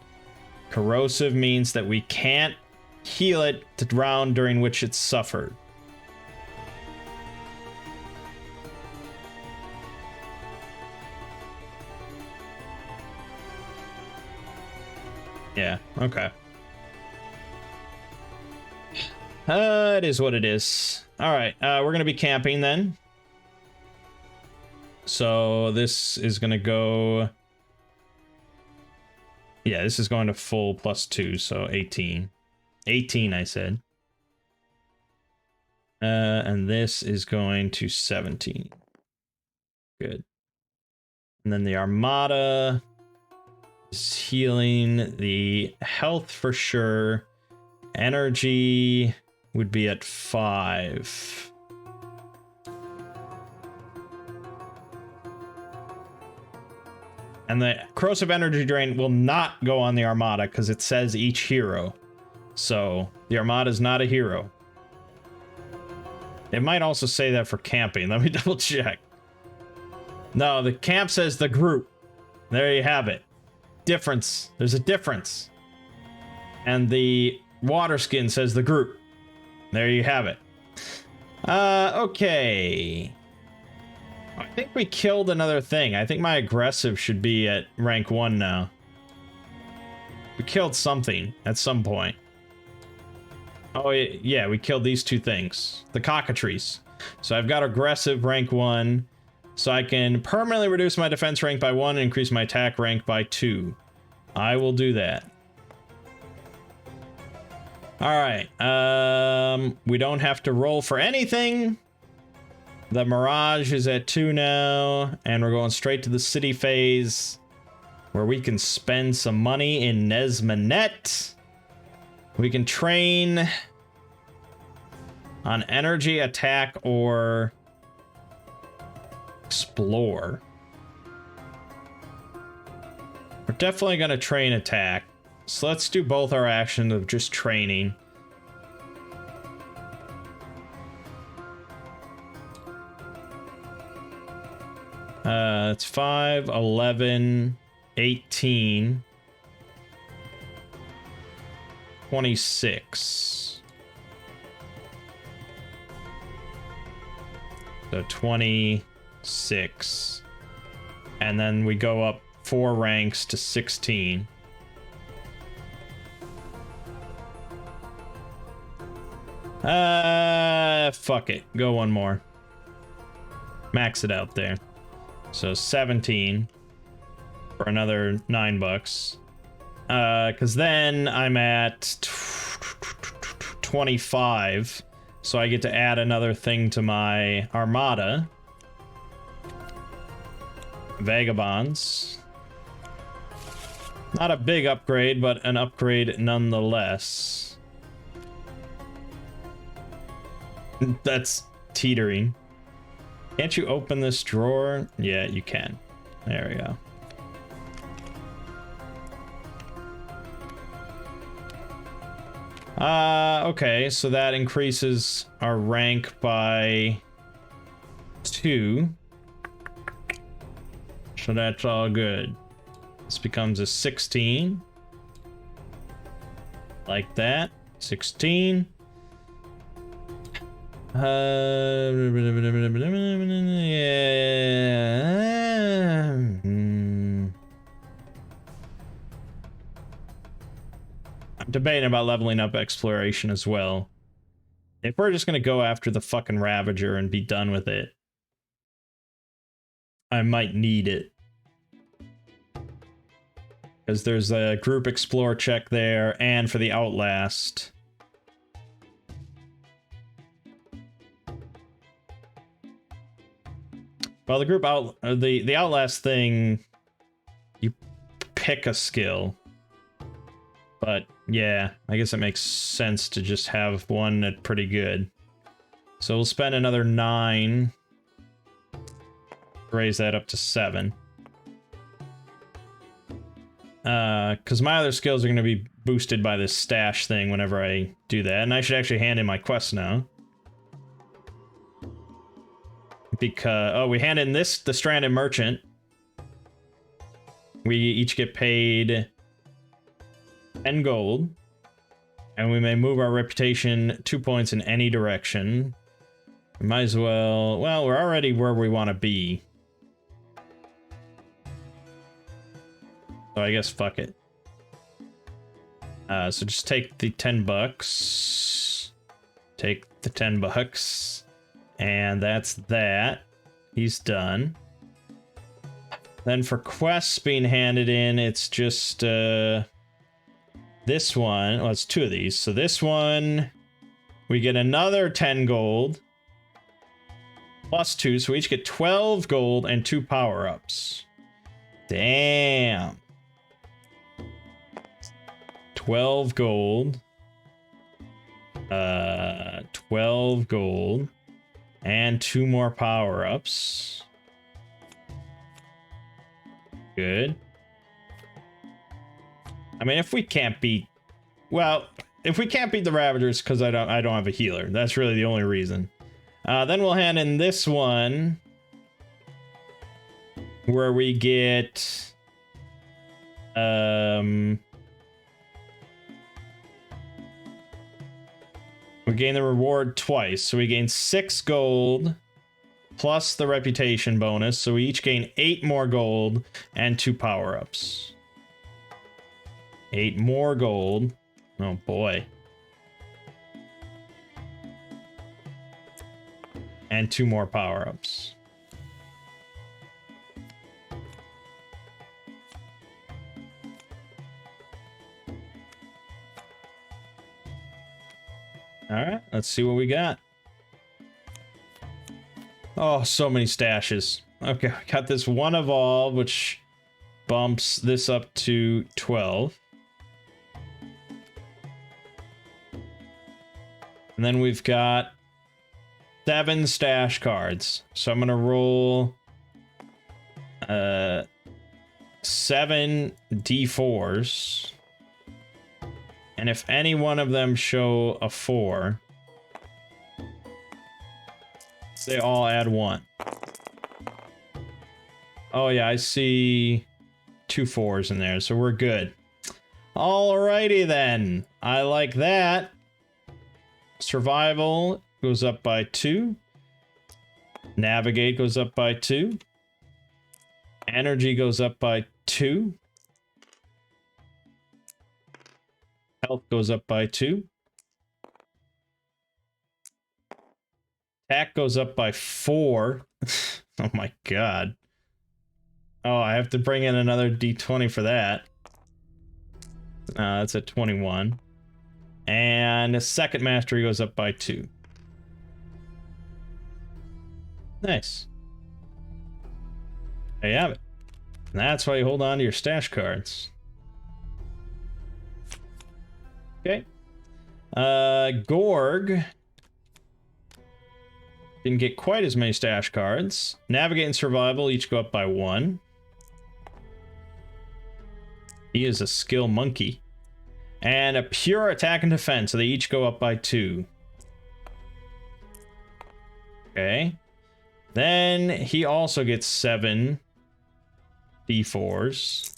[SPEAKER 1] Corrosive means that we can't heal it the round during which it's suffered. Yeah, okay. It is what it is. Alright, we're gonna be camping then. So this is gonna go... Yeah, this is going to full +2, so 18. 18, I said. And this is going to 17. Good. And then the Armada is healing. The health for sure. Energy would be at 5. And the corrosive energy drain will not go on the Armada because it says each hero. So the Armada is not a hero. It might also say that for camping. Let me double check. No, the camp says the group. There you have it. Difference. There's a difference. And the water skin says the group. There you have it. Okay. I think we killed another thing. I think my aggressive should be at rank 1 now. We killed something at some point. Oh, yeah, we killed these two things. The cockatrice. So I've got aggressive rank 1. So I can permanently reduce my defense rank by 1 and increase my attack rank by 2. I will do that. Alright. We don't have to roll for anything. The Mirage is at 2 now, and we're going straight to the city phase, where we can spend some money in Nesmanet. We can train on energy, attack, or explore. We're definitely going to train attack, so let's do both our actions of just training. It's 5, 11, 18, 26. So 26. And then we go up 4 ranks to 16. Fuck it. Go one more. Max it out there. So 17 for another $9. Because then I'm at 25. So I get to add another thing to my Armada. Vagabonds. Not a big upgrade, but an upgrade nonetheless. That's teetering. Can't you open this drawer? Yeah, you can. There we go. Okay, so that increases our rank by 2. So that's all good. This becomes a 16. Like that. 16. Yeah. I'm debating about leveling up exploration as well. If we're just gonna go after the fucking Ravager and be done with it, I might need it. Because there's a group explore check there, and for the Outlast. Well, the group the Outlast thing, you pick a skill. But yeah, I guess it makes sense to just have one that's pretty good. So we'll spend another 9. Raise that up to 7. Because my other skills are going to be boosted by this stash thing whenever I do that. And I should actually hand in my quest now. Because, oh, we hand in the Stranded Merchant. We each get paid 10 gold. And we may move our reputation 2 points in any direction. We might as well, we're already where we want to be. So I guess fuck it. So just take the $10. Take the $10. And that's that. He's done. Then for quests being handed in, it's just, This one, well, it's 2 of these. So this one, we get another 10 gold. Plus 2, so we each get 12 gold and 2 power-ups. Damn. 12 gold. 12 gold. And 2 more power-ups. Good. I mean, if we can't beat... Well, if we can't beat the Ravagers, because I don't have a healer. That's really the only reason. Then we'll hand in this one, where we get, we gain the reward twice. So we gain 6 gold plus the reputation bonus. So we each gain 8 more gold and 2 power-ups. 8 more gold. Oh boy. And 2 more power-ups. Alright, let's see what we got. Oh, so many stashes. Okay, I got this one evolve, which bumps this up to 12. And then we've got 7 stash cards. So I'm gonna roll 7 d4s. And if any one of them show a 4, they all add 1. Oh yeah, I see 2 4s in there, so we're good. Alrighty then. I like that. Survival goes up by 2. Navigate goes up by 2. Energy goes up by 2. Health goes up by 2. Attack goes up by 4. Oh my god. Oh, I have to bring in another d20 for that. That's at 21. And second mastery goes up by 2. Nice. There you have it. And that's why you hold on to your stash cards. Okay. Gorg didn't get quite as many stash cards. Navigate and survival each go up by 1. He is a skill monkey. And a pure attack and defense, so they each go up by 2. Okay. Then he also gets 7 d4s.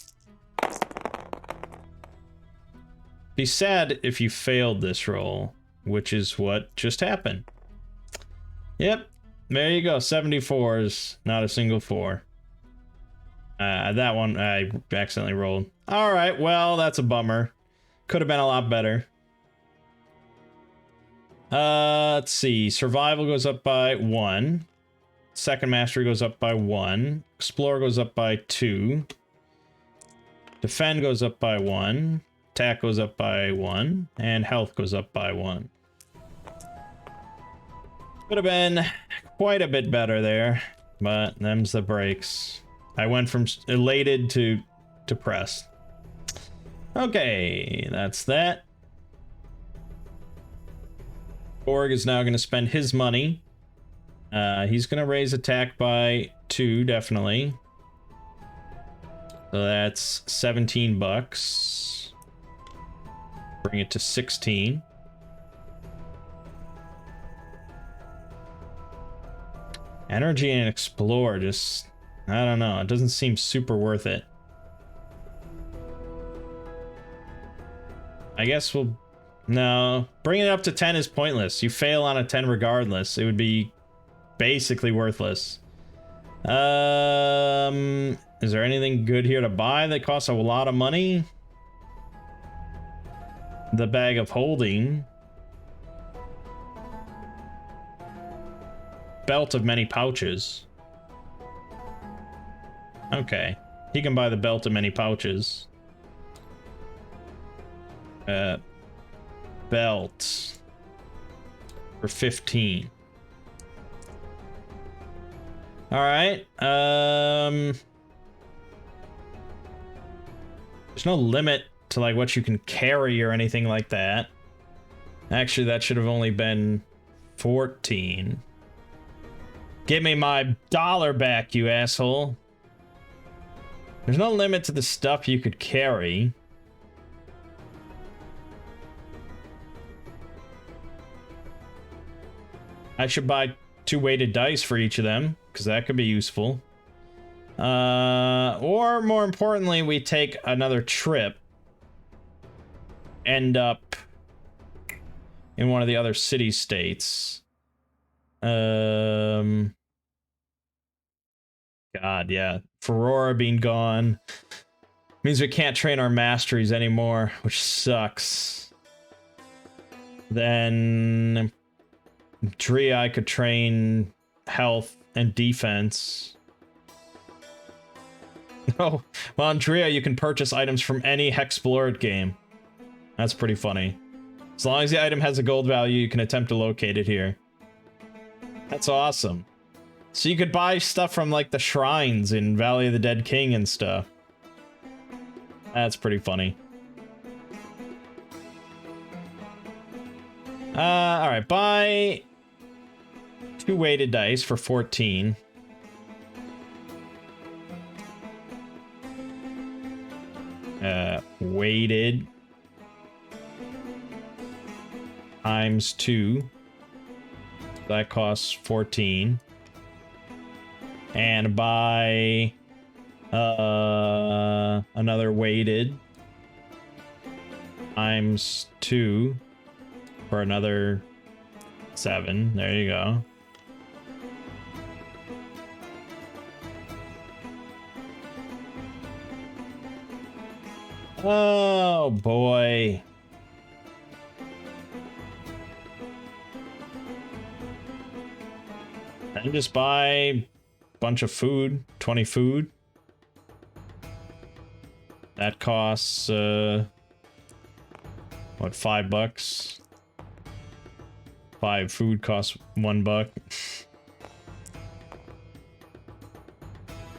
[SPEAKER 1] Be sad if you failed this roll, which is what just happened. Yep, there you go. 74s, not a single 4. That one I accidentally rolled. All right, well, that's a bummer. Could have been a lot better. Let's see. Survival goes up by 1. Second mastery goes up by 1. Explore goes up by 2. Defend goes up by 1. Attack goes up by 1. And health goes up by 1. Could have been quite a bit better there, but them's the breaks. I went from elated to depressed. Okay, that's that. Borg is now going to spend his money. He's going to raise attack by 2, definitely. So that's 17 bucks. Bring it to 16. Energy and explore, just, I don't know. It doesn't seem super worth it. I guess we'll... No, bringing it up to 10 is pointless. You fail on a 10 regardless. It would be basically worthless. Is there anything good here to buy that costs a lot of money? The bag of holding. Belt of many pouches. Okay. He can buy the belt of many pouches. Belt for 15. All right. There's no limit to like what you can carry or anything like that. Actually, that should have only been 14. Give me my dollar back, you asshole. There's no limit to the stuff you could carry. I should buy 2 weighted dice for each of them, because that could be useful. Or more importantly, we take another trip. End up in one of the other city-states. God, yeah. Ferrora being gone means we can't train our masteries anymore, which sucks. Then Drea, I could train health and defense. Oh, well, on Drea, you can purchase items from any Hexplore game. That's pretty funny. As long as the item has a gold value, you can attempt to locate it here. That's awesome. So you could buy stuff from, like, the shrines in Valley of the Dead King and stuff. That's pretty funny. Alright, buy 2 weighted dice for 14. Weighted times 2. That costs 14. And buy another weighted times 2 for another 7. There you go. Oh boy. And just buy a bunch of food, 20 food. That costs what, $5? 5 food costs $1.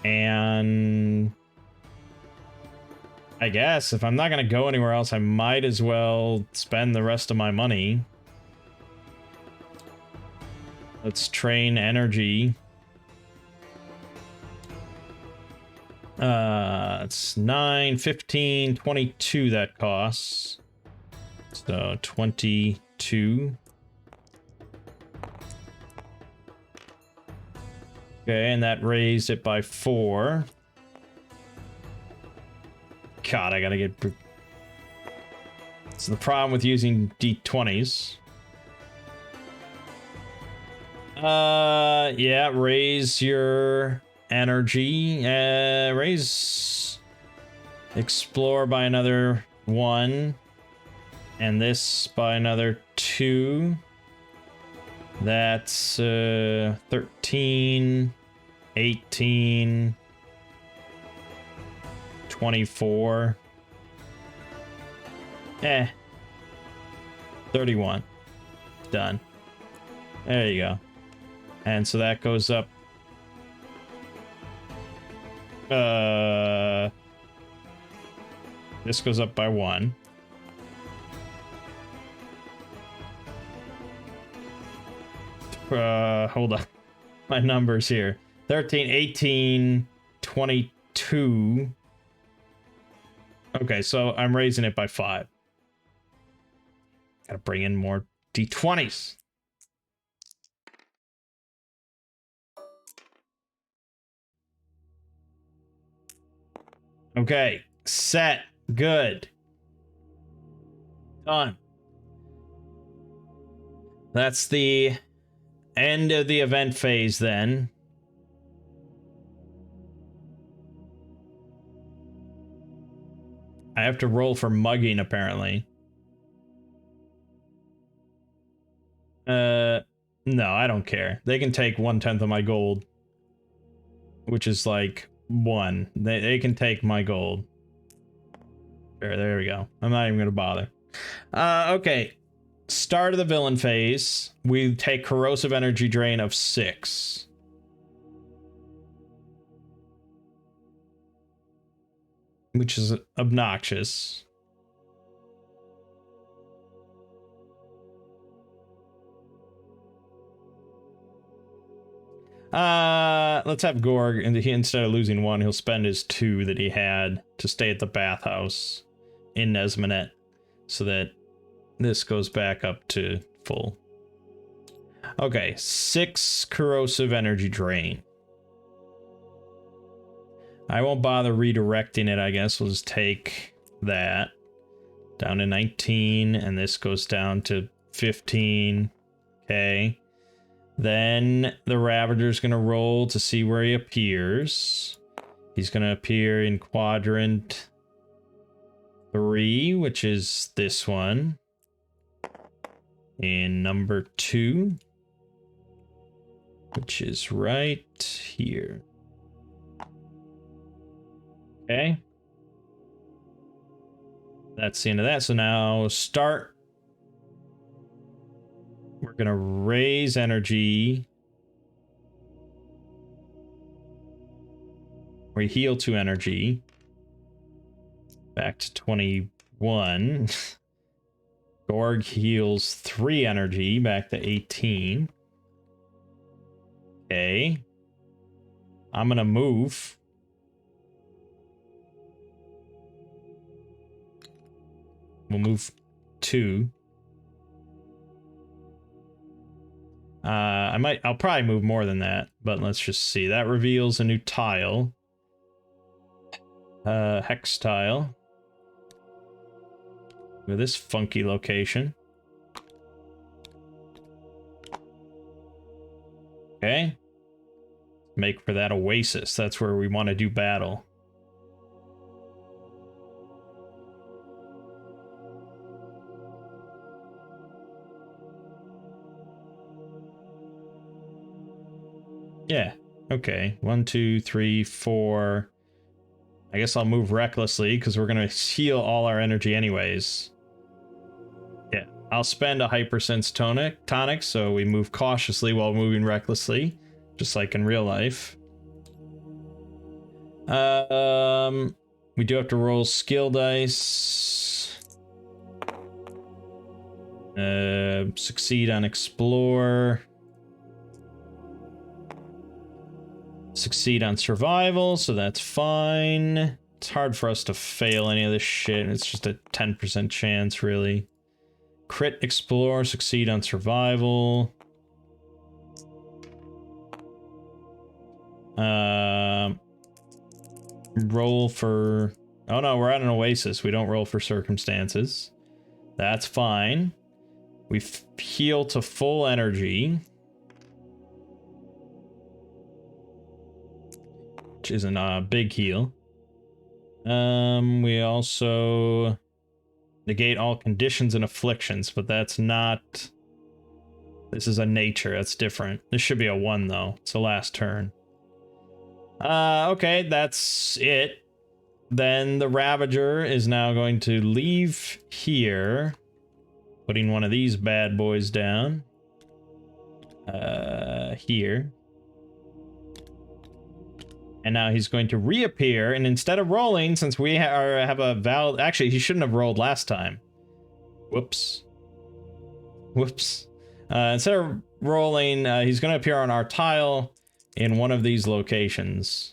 [SPEAKER 1] And I guess if I'm not gonna go anywhere else, I might as well spend the rest of my money. Let's train energy. It's 9, 15, 22 that costs. So 22. Okay, and that raised it by 4. God, I gotta get... It's the problem with using D20s. Yeah, raise your energy. Raise explore by another 1. And this by another 2. That's 13, 18, 24. 31. Done. There you go. And so that goes up. This goes up by 1. Hold on. My numbers here. 13, 18, 22. Okay, so I'm raising it by 5. Gotta bring in more D20s. Okay, set. Good. Done. That's the end of the event phase then. I have to roll for mugging apparently. No, I don't care. They can take 1/10 of my gold. Which is like 1. They can take my gold. There we go. I'm not even gonna bother. Okay. Start of the villain phase. We take corrosive energy drain of 6. Which is obnoxious. Let's have Gorg, and instead of losing 1, he'll spend his 2 that he had to stay at the bathhouse in Nesmanet, so that this goes back up to full. Okay, 6 corrosive energy drain. I won't bother redirecting it, I guess. We'll just take that down to 19, and this goes down to 15. Okay. Then the Ravager's going to roll to see where he appears. He's going to appear in quadrant 3, which is this one. In number 2, which is right here. Okay. That's the end of that. So now start. We're going to raise energy. We heal 2 energy. Back to 21. Gorg heals 3 energy. Back to 18. Okay. I'm going to move. We'll move 2. I'll probably move more than that, but let's just see. That reveals a new tile. Hex tile. With this funky location. Okay. Make for that oasis. That's where we want to do battle. Yeah. Okay. 1, 2, 3, 4. I guess I'll move recklessly because we're going to heal all our energy anyways. Yeah. I'll spend a hypersense tonic, so we move cautiously while moving recklessly, just like in real life. We do have to roll skill dice. Succeed on explore. Succeed on survival, so that's fine. It's hard for us to fail any of this shit. It's just a 10% chance, really. Crit explore, succeed on survival. Roll for... Oh no, we're at an oasis. We don't roll for circumstances. That's fine. We heal to full energy. Which isn't a big heal. We also negate all conditions and afflictions, but that's not... This is a nature, that's different. This should be a 1 though. It's the last turn. Okay, that's it. Then the Ravager is now going to leave here. Putting one of these bad boys down. Here. And now he's going to reappear, and instead of rolling, since we have a valid... Actually, he shouldn't have rolled last time. Whoops. Whoops. Instead of rolling, he's going to appear on our tile in one of these locations.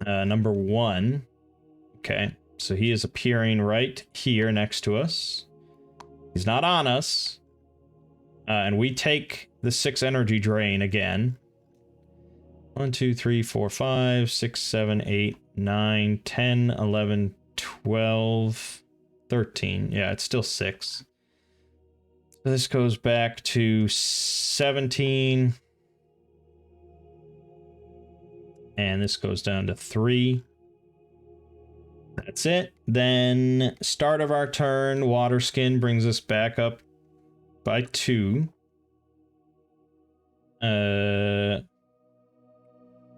[SPEAKER 1] Number 1. Okay, so he is appearing right here next to us. He's not on us. And we take the 6 energy drain again. 1, 2, 3, 4, 5, 6, 7, 8, 9, 10, 11, 12, 13. Yeah, it's still 6. So this goes back to 17. And this goes down to 3. That's it. Then, start of our turn, water skin brings us back up by 2.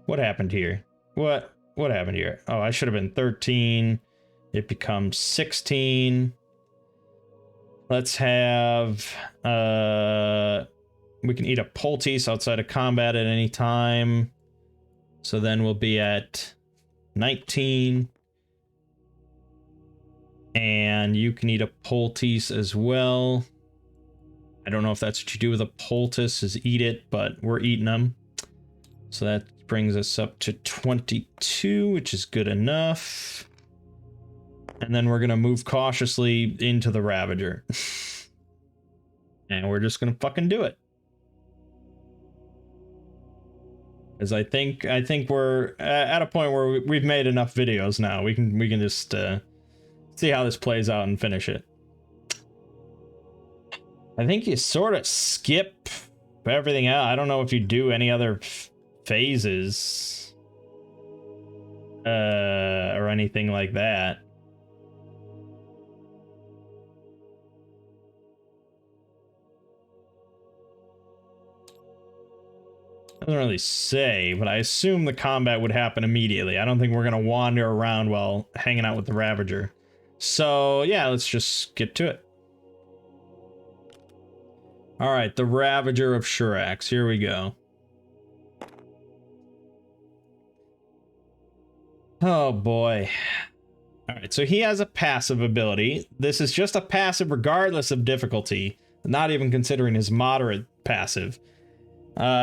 [SPEAKER 1] What happened here? What happened here? Oh, I should have been 13. It becomes 16. Let's have we can eat a poultice outside of combat at any time. So then we'll be at 19. And you can eat a poultice as well. I don't know if that's what you do with a poultice, is eat it, but we're eating them. So that brings us up to 22, which is good enough. And then we're going to move cautiously into the Ravager. And we're just going to fucking do it. Because I think we're at a point where we've made enough videos now. We can just see how this plays out and finish it. I think you sort of skip everything out. I don't know if you do any other phases or anything like that. Doesn't really say, but I assume the combat would happen immediately. I don't think we're gonna wander around while hanging out with the Ravager. So yeah, let's just get to it. All right, the Ravager of Shurax. Here we go. Oh boy. All right, so he has a passive ability. This is just a passive regardless of difficulty, not even considering his moderate passive.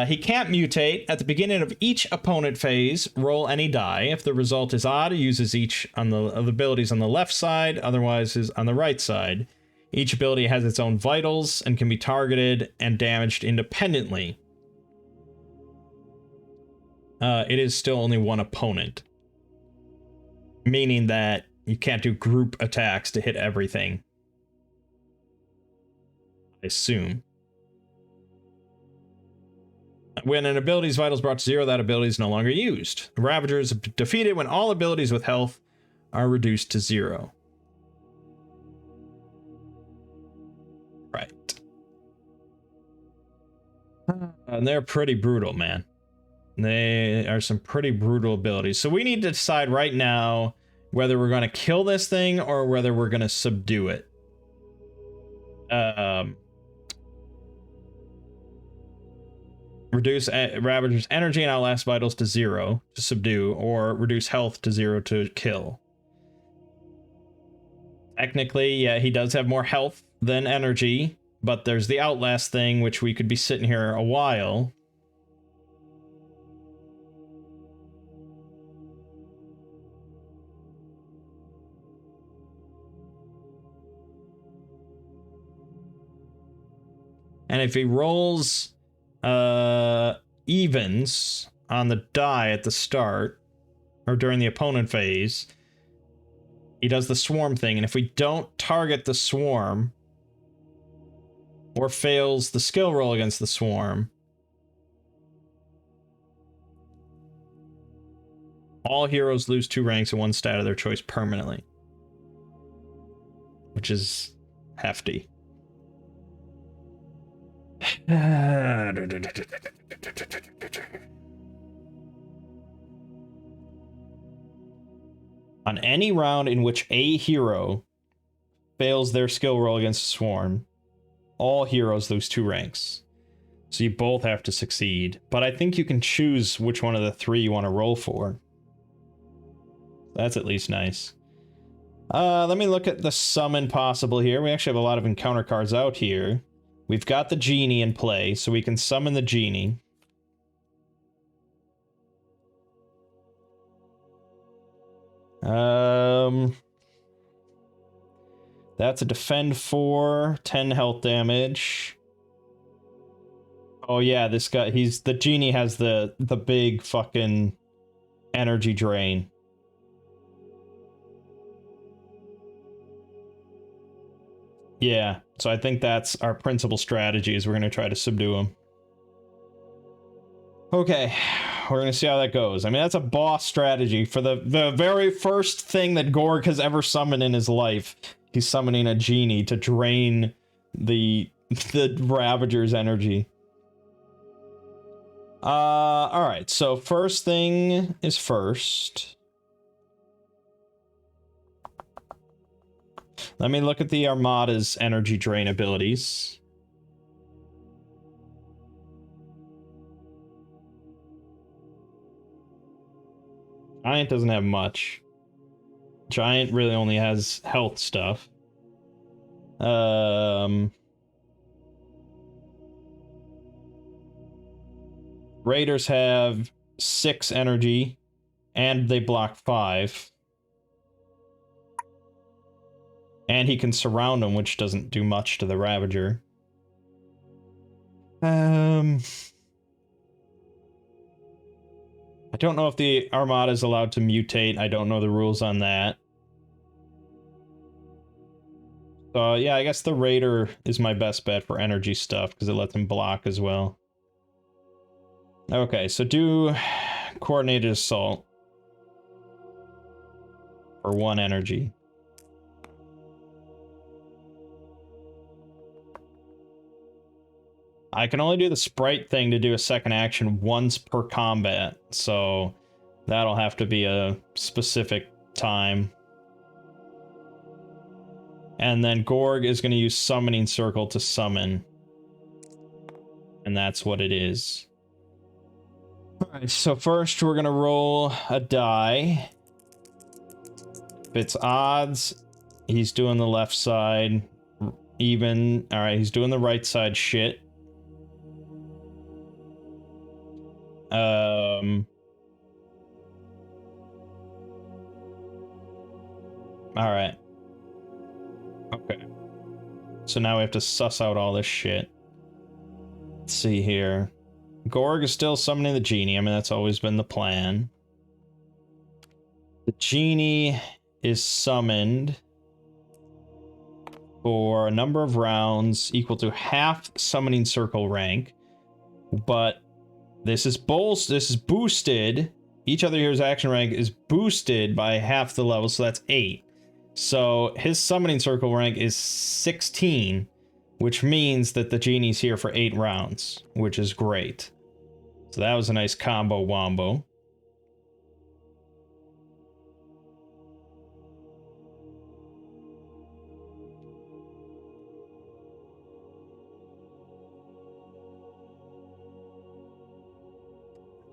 [SPEAKER 1] He can't mutate. At the beginning of each opponent phase, roll any die. If the result is odd, he uses each of the abilities on the left side, otherwise is on the right side. Each ability has its own vitals and can be targeted and damaged independently. It is still only one opponent, meaning that you can't do group attacks to hit everything, I assume. When an ability's vitals brought to 0, that ability is no longer used. The Ravager is defeated when all abilities with health are reduced to 0. Right. And they're pretty brutal, man. They are some pretty brutal abilities. So we need to decide right now whether we're going to kill this thing or whether we're going to subdue it. Reduce Ravager's energy and outlast vitals to 0 to subdue, or reduce health to 0 to kill. Technically, yeah, he does have more health than energy, but there's the outlast thing, which we could be sitting here a while. And if he rolls evens on the die at the start or during the opponent phase, he does the swarm thing, and if we don't target the swarm or fails the skill roll against the swarm, all heroes lose 2 ranks and 1 stat of their choice permanently, which is hefty. On any round in which a hero fails their skill roll against a swarm, all heroes lose 2 ranks. So you both have to succeed. But I think you can choose which one of the 3 you want to roll for. That's at least nice. Let me look at the summon possible here. We actually have a lot of encounter cards out here. We've got the genie in play, so we can summon the genie. That's a defend 4, 10 health damage. Oh yeah, this guy, the genie has the big fucking energy drain. Yeah, so I think that's our principal strategy, is we're going to try to subdue him. Okay, we're going to see how that goes. I mean, that's a boss strategy for the very first thing that Gorg has ever summoned in his life. He's summoning a genie to drain the Ravager's energy. Alright, so first thing is first. Let me look at the Armada's energy drain abilities. Giant doesn't have much. Giant really only has health stuff. Raiders have 6 energy, and they block 5. And he can surround them, which doesn't do much to the Ravager. I don't know if the Armada is allowed to mutate. I don't know the rules on that. So yeah, I guess the Raider is my best bet for energy stuff because it lets him block as well. Okay, so do coordinated assault for 1 energy. I can only do the sprite thing to do a second action once per combat, so that'll have to be a specific time. And then Gorg is going to use Summoning Circle to summon. And that's what it is. Alright, so first we're going to roll a die. If it's odds, he's doing the left side. Even, alright, he's doing the right side shit. Alright. Okay. So now we have to suss out all this shit. Let's see here. Gorg is still summoning the genie. I mean, that's always been the plan. The genie is summoned for a number of rounds equal to half summoning circle rank, but this is boosted. Each other hero's action rank is boosted by half the level, so that's 8. So his summoning circle rank is 16, which means that the genie's here for 8 rounds, which is great. So that was a nice combo wombo.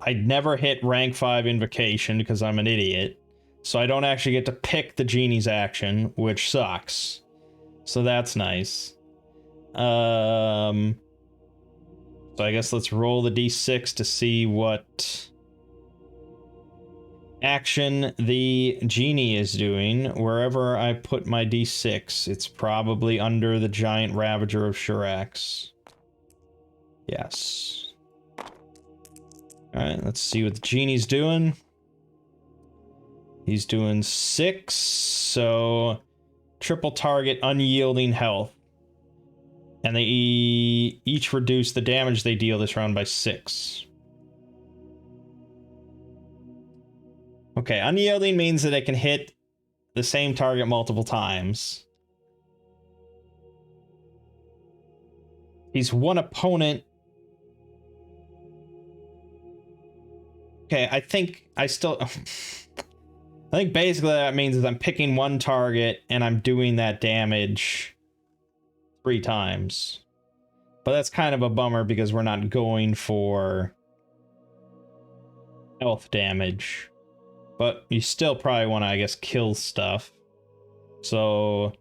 [SPEAKER 1] I'd never hit rank 5 invocation because I'm an idiot. So I don't actually get to pick the genie's action, which sucks. So that's nice. So I guess let's roll the d6 to see what action the genie is doing. Wherever I put my d6, it's probably under the giant Ravager of Shurax. Yes. Alright, let's see what the genie's doing. He's doing 6, so triple target unyielding health. And they each reduce the damage they deal this round by 6. Okay, unyielding means that it can hit the same target multiple times. He's one opponent. Okay, I think I still... I think basically that means is I'm picking one target and I'm doing that damage 3 times. But that's kind of a bummer because we're not going for health damage. But you still probably want to, I guess, kill stuff. So...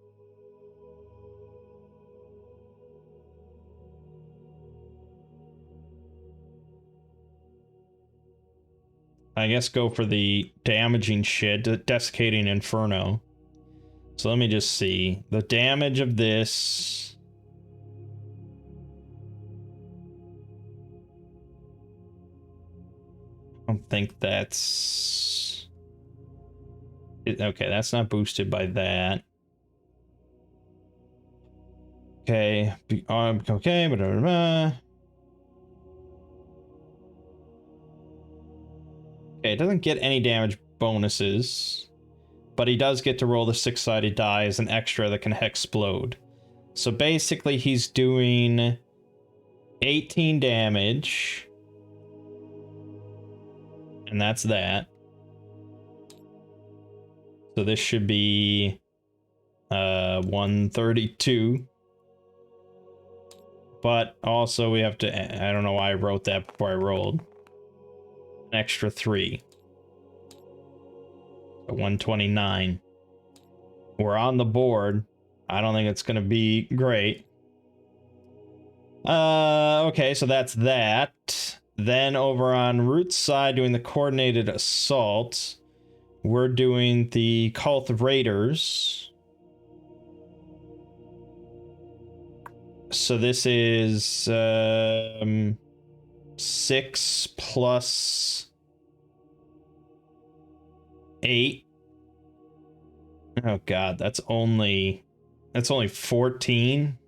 [SPEAKER 1] I guess go for the damaging shit, Desiccating Inferno. So let me just see. The damage of this... I don't think that's... Okay, that's not boosted by that. Okay, okay, blah, blah, blah. Okay, it doesn't get any damage bonuses, but he does get to roll the 6-sided die as an extra that can Hexplode. So basically he's doing 18 damage, and that's that. So this should be 132. But also we have to, I don't know why I wrote that before I rolled. An extra 3. So 129. We're on the board. I don't think it's going to be great. Okay, so that's that. Then over on Root's side, doing the coordinated assault, we're doing the Cult Raiders. So this is 6 plus 8. Oh god, that's only 14.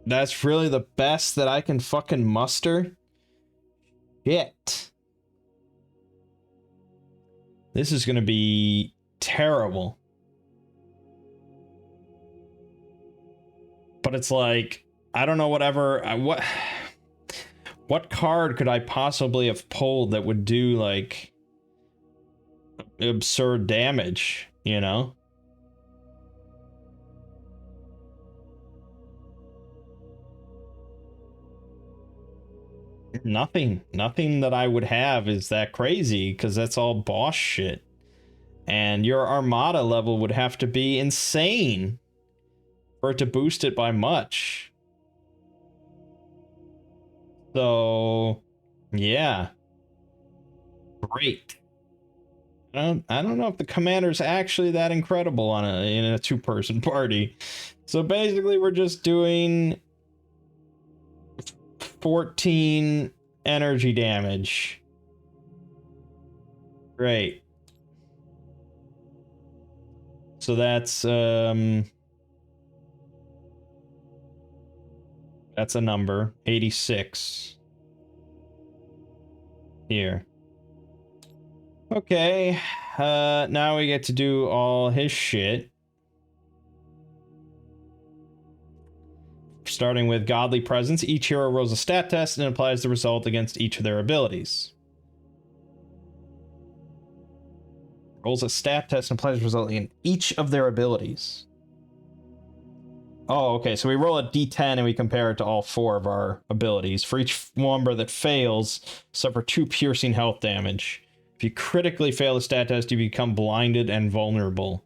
[SPEAKER 1] That's really the best that I can fucking muster? Shit. This is gonna be terrible. But it's like, I don't know what card could I possibly have pulled that would do like absurd damage, you know? Nothing that I would have is that crazy, because that's all boss shit. And your Armada level would have to be insane for it to boost it by much. So, yeah. Great. I don't know if the commander's actually that incredible in a 2-person party. So basically we're just doing 14 energy damage. Great. So that's a number. 86. Here. Okay. Now we get to do all his shit. Starting with Godly Presence, each hero rolls a stat test and applies the result against each of their abilities. Rolls a stat test and applies the result in each of their abilities. Oh, okay, so we roll a d10 and we compare it to all 4 of our abilities. For each number that fails, suffer 2 piercing health damage. If you critically fail the stat test, you become blinded and vulnerable.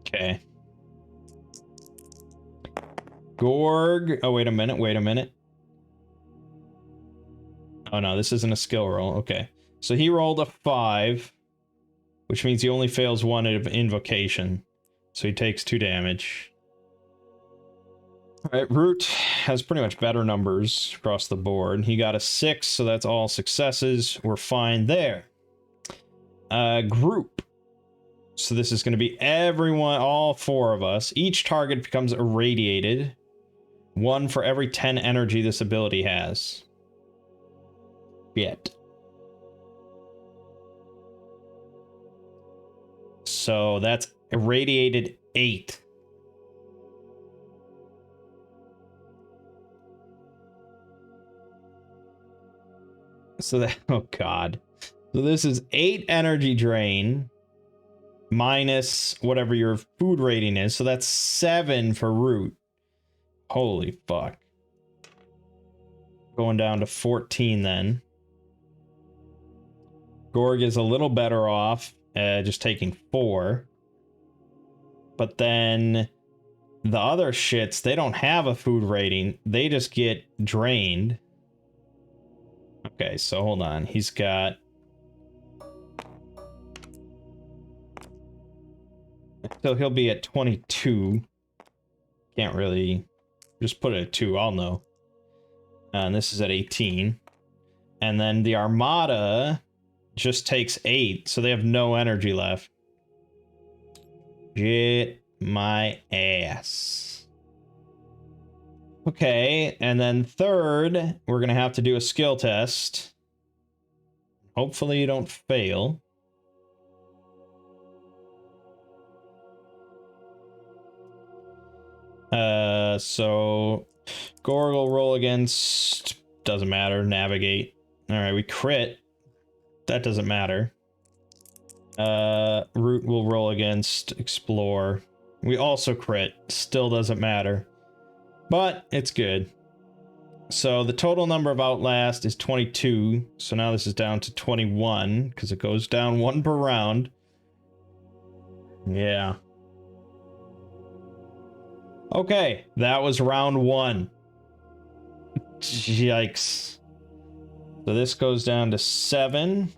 [SPEAKER 1] Okay. Gorg. Oh, wait a minute. Oh, no, this isn't a skill roll. Okay. So he rolled a 5, which means he only fails 1 of invocation. So he takes 2 damage. All right, Root has pretty much better numbers across the board. He got a 6, so that's all successes. We're fine there. Group. So this is going to be everyone, all 4 of us. Each target becomes irradiated. 1 for every 10 energy this ability has. Yet. So that's irradiated 8. So that, oh god. So this is 8 energy drain minus whatever your food rating is. So that's 7 for Root. Holy fuck. Going down to 14 then. Gorg is a little better off, just taking 4. But then the other shits, they don't have a food rating. They just get drained. Okay, so hold on. He's got... So he'll be at 22. Can't really... Just put it at 2, I'll know. And this is at 18. And then the Armada just takes 8, so they have no energy left. Get my ass. Okay, and then third, we're gonna have to do a skill test. Hopefully you don't fail. So Gorg will roll against, doesn't matter, navigate. All right, we crit. That doesn't matter. Root will roll against Explore. We also crit. Still doesn't matter. But it's good. So the total number of Outlast is 22. So now this is down to 21 because it goes down 1 per round. Yeah. Okay, that was round 1. Yikes. So this goes down to 7.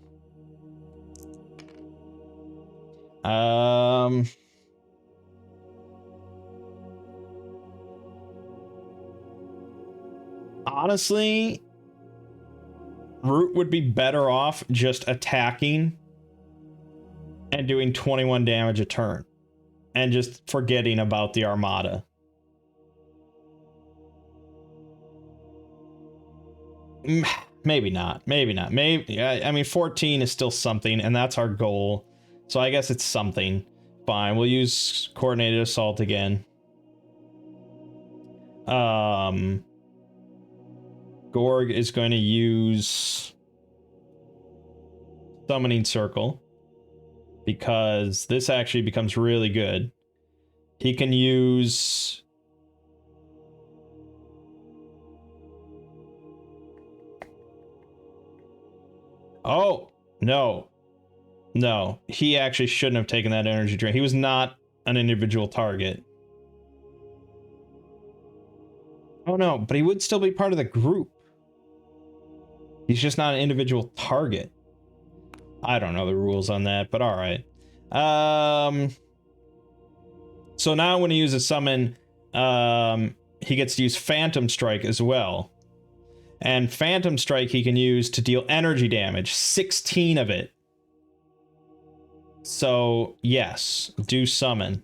[SPEAKER 1] Honestly, Root would be better off just attacking and doing 21 damage a turn and just forgetting about the Armada. Maybe not. Maybe not. Maybe. I mean, 14 is still something, and that's our goal. So I guess it's something. Fine. We'll use Coordinated Assault again. Gorg is going to use Summoning Circle because this actually becomes really good. He can use... Oh, no. No, he actually shouldn't have taken that energy drain. He was not an individual target. Oh no, but he would still be part of the group. He's just not an individual target. I don't know the rules on that, but all right. So now when he uses summon, he gets to use Phantom Strike as well. And Phantom Strike he can use to deal energy damage, 16 of it. So, yes, do summon.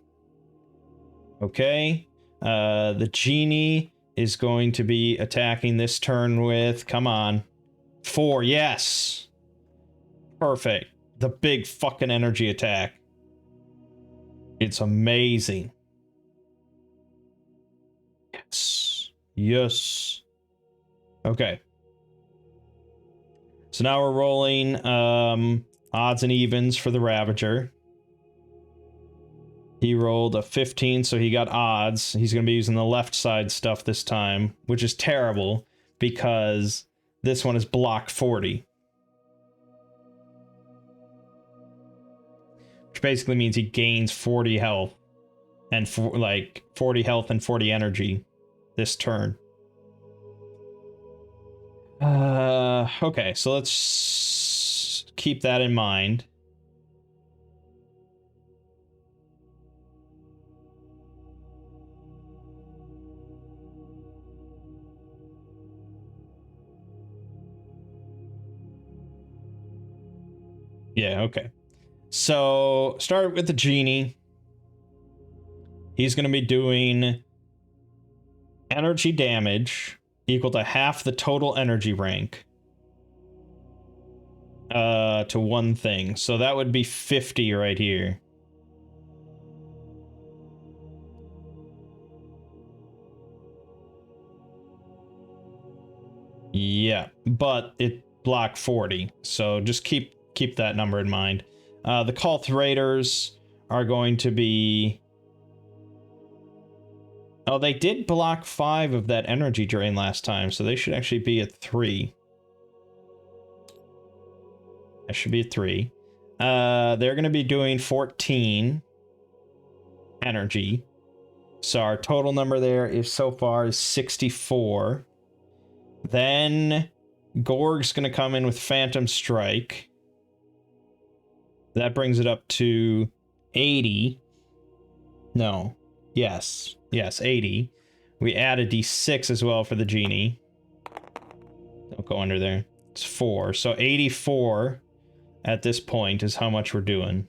[SPEAKER 1] Okay. The Genie is going to be attacking this turn with, come on, 4, yes. Perfect. The big fucking energy attack. It's amazing. Yes. Yes. Okay. So now we're rolling odds and evens for the Ravager. He rolled a 15, so he got odds. He's going to be using the left side stuff this time, which is terrible because this one is block 40. Which basically means he gains 40 health and 40 health and 40 energy this turn. Okay, so let's keep that in mind. Yeah, okay. So, start with the Genie. He's going to be doing energy damage equal to half the total energy rank to one thing. So that would be 50 right here. Yeah, but it blocked 40. So just keep that number in mind. The Cult Raiders are going to be... Oh, they did block 5 of that energy drain last time, so they should actually be at 3. That should be at 3. They're going to be doing 14 energy. So our total number there is so far is 64. Then Gorg's going to come in with Phantom Strike. That brings it up to 80. No. Yes. Yes, 80. We add a d6 as well for the Genie. Don't go under there. It's 4. So 84 at this point is how much we're doing.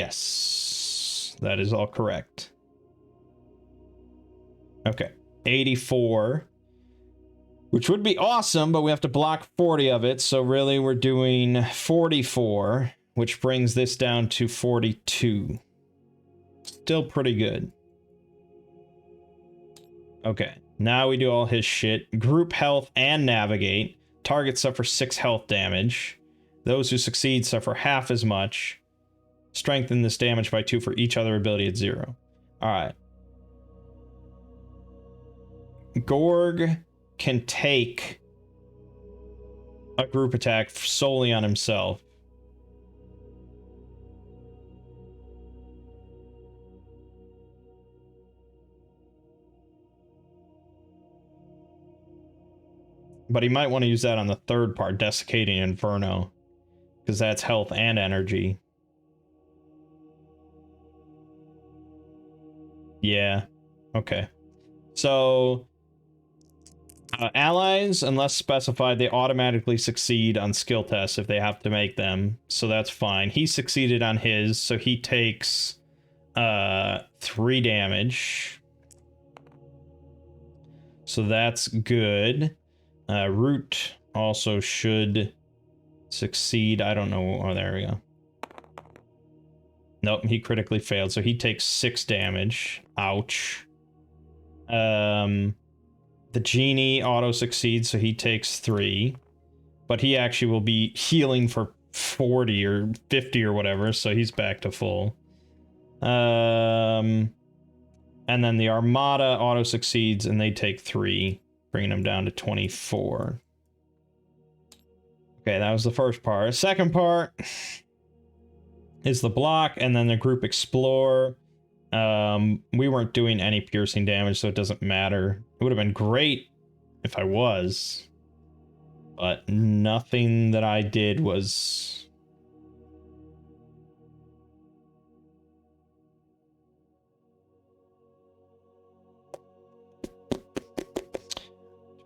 [SPEAKER 1] Yes. That is all correct. Okay. 84. Which would be awesome, but we have to block 40 of it. So really we're doing 44, which brings this down to 42. Still pretty good. Okay, now we do all his shit. Group health and navigate. Targets suffer 6 health damage. Those who succeed suffer half as much. Strengthen this damage by 2 for each other ability at 0. Alright. Gorg can take a group attack solely on himself. But he might want to use that on the third part, Desiccating Inferno. Because that's health and energy. Yeah. Okay. So, allies, unless specified, they automatically succeed on skill tests if they have to make them. So that's fine. He succeeded on his, so he takes 3 damage. So that's good. Root also should succeed. I don't know. Oh, there we go. Nope, he critically failed, so he takes 6 damage. Ouch. The genie auto succeeds, so he takes 3. But he actually will be healing for 40 or 50 or whatever, so he's back to full. And then the Armada auto succeeds, and they take 3. Bringing them down to 24. Okay, that was the first part. Second part is the block, and then the group explore. We weren't doing any piercing damage, so it doesn't matter. It would have been great if I was. But nothing that I did was...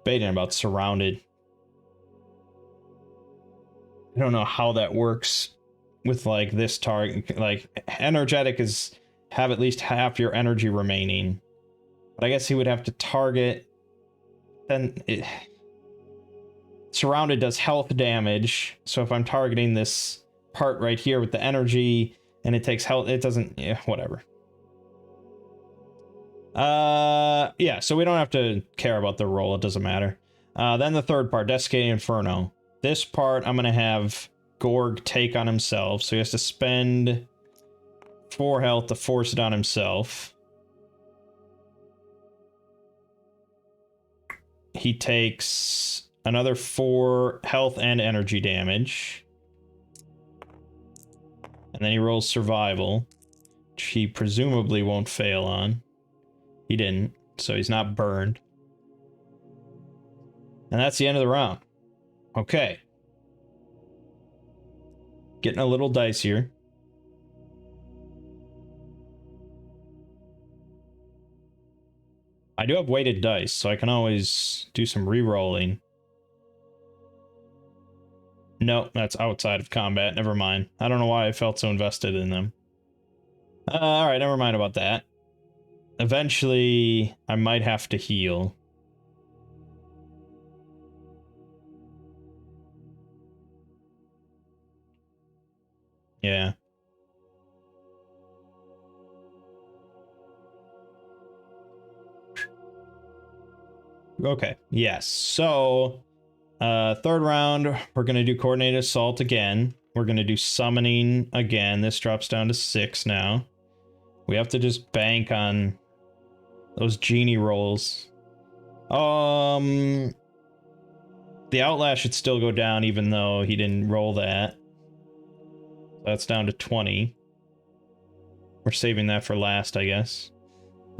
[SPEAKER 1] Debating about surrounded. I don't know how that works with like this target. Like energetic is have at least half your energy remaining, but I guess he would have to target. Then surrounded does health damage. So if I'm targeting this part right here with the energy and it takes health, it doesn't. Yeah, whatever. Yeah, so we don't have to care about the roll, it doesn't matter. Then the third part, Desiccating Inferno. This part, I'm gonna have Gorg take on himself, so he has to spend 4 health to force it on himself. He takes another 4 health and energy damage. And then he rolls survival, which he presumably won't fail on. He didn't, so he's not burned. And that's the end of the round. Okay. Getting a little dicier. I do have weighted dice, so I can always do some re-rolling. No, that's outside of combat. Never mind. I don't know why I felt so invested in them. Alright, never mind about that. Eventually, I might have to heal. Yeah. Okay, yes. So, third round, we're going to do Coordinated Assault again. We're going to do Summoning again. This drops down to 6 now. We have to just bank on those genie rolls. The Outlast should still go down even though he didn't roll that. That's down to 20. We're saving that for last, I guess.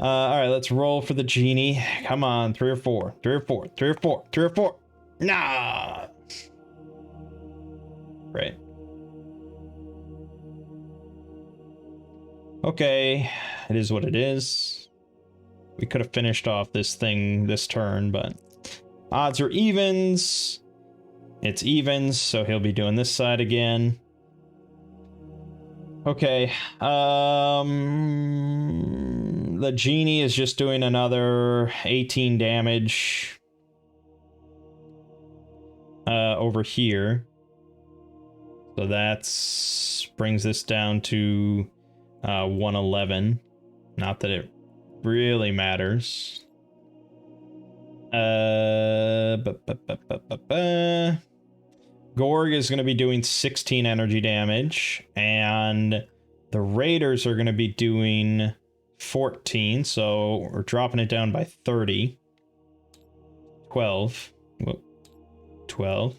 [SPEAKER 1] Alright, let's roll for the genie. Come on, 3 or 4. 3 or 4. 3 or 4. 3 or 4. Nah! Great. Okay, it is what it is. We could have finished off this thing this turn, but odds are evens. It's evens, so he'll be doing this side again. Okay, the genie is just doing another 18 damage over here. So that's brings this down to 111. Not that it really matters. Gorg is going to be doing 16 energy damage, and the Raiders are going to be doing 14, so we're dropping it down by 30. 12. Whoop. 12.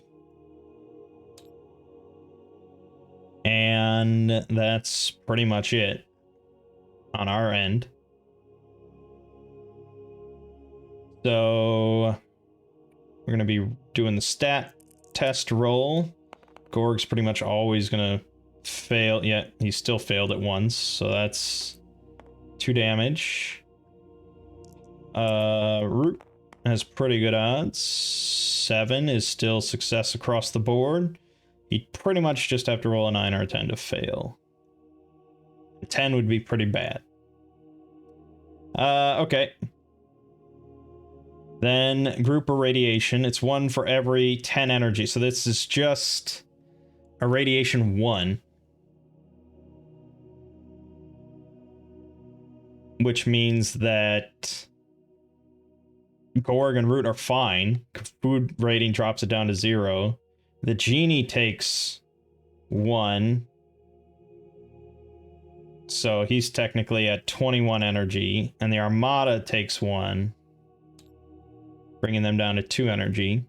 [SPEAKER 1] And that's pretty much it on our end. So we're going to be doing the stat test roll. Gorg's pretty much always going to fail. Yeah, he still failed it once, so that's 2 damage. Root has pretty good odds. 7 is still success across the board. He'd pretty much just have to roll a 9 or a 10 to fail. 10 would be pretty bad. Okay. Then group irradiation. It's 1 for every 10 energy. So this is just irradiation 1. Which means that Gorg and Root are fine. Food rating drops it down to 0. The Genie takes 1. So he's technically at 21 energy. And the Armada takes 1. Bringing them down to 2 energy.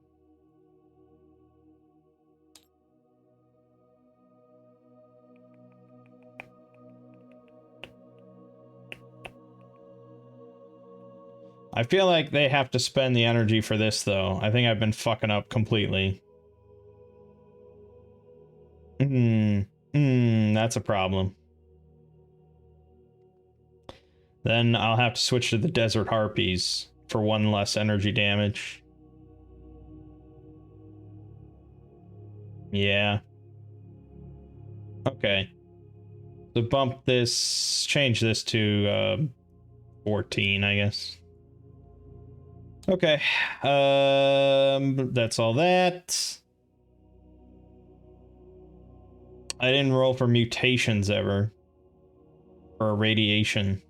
[SPEAKER 1] I feel like they have to spend the energy for this, though. I think I've been fucking up completely. That's a problem. Then I'll have to switch to the Desert Harpies for 1 less energy damage. Yeah. Okay. So bump this, change this to 14, I guess. Okay. That's all that. I didn't roll for mutations ever. Or irradiation.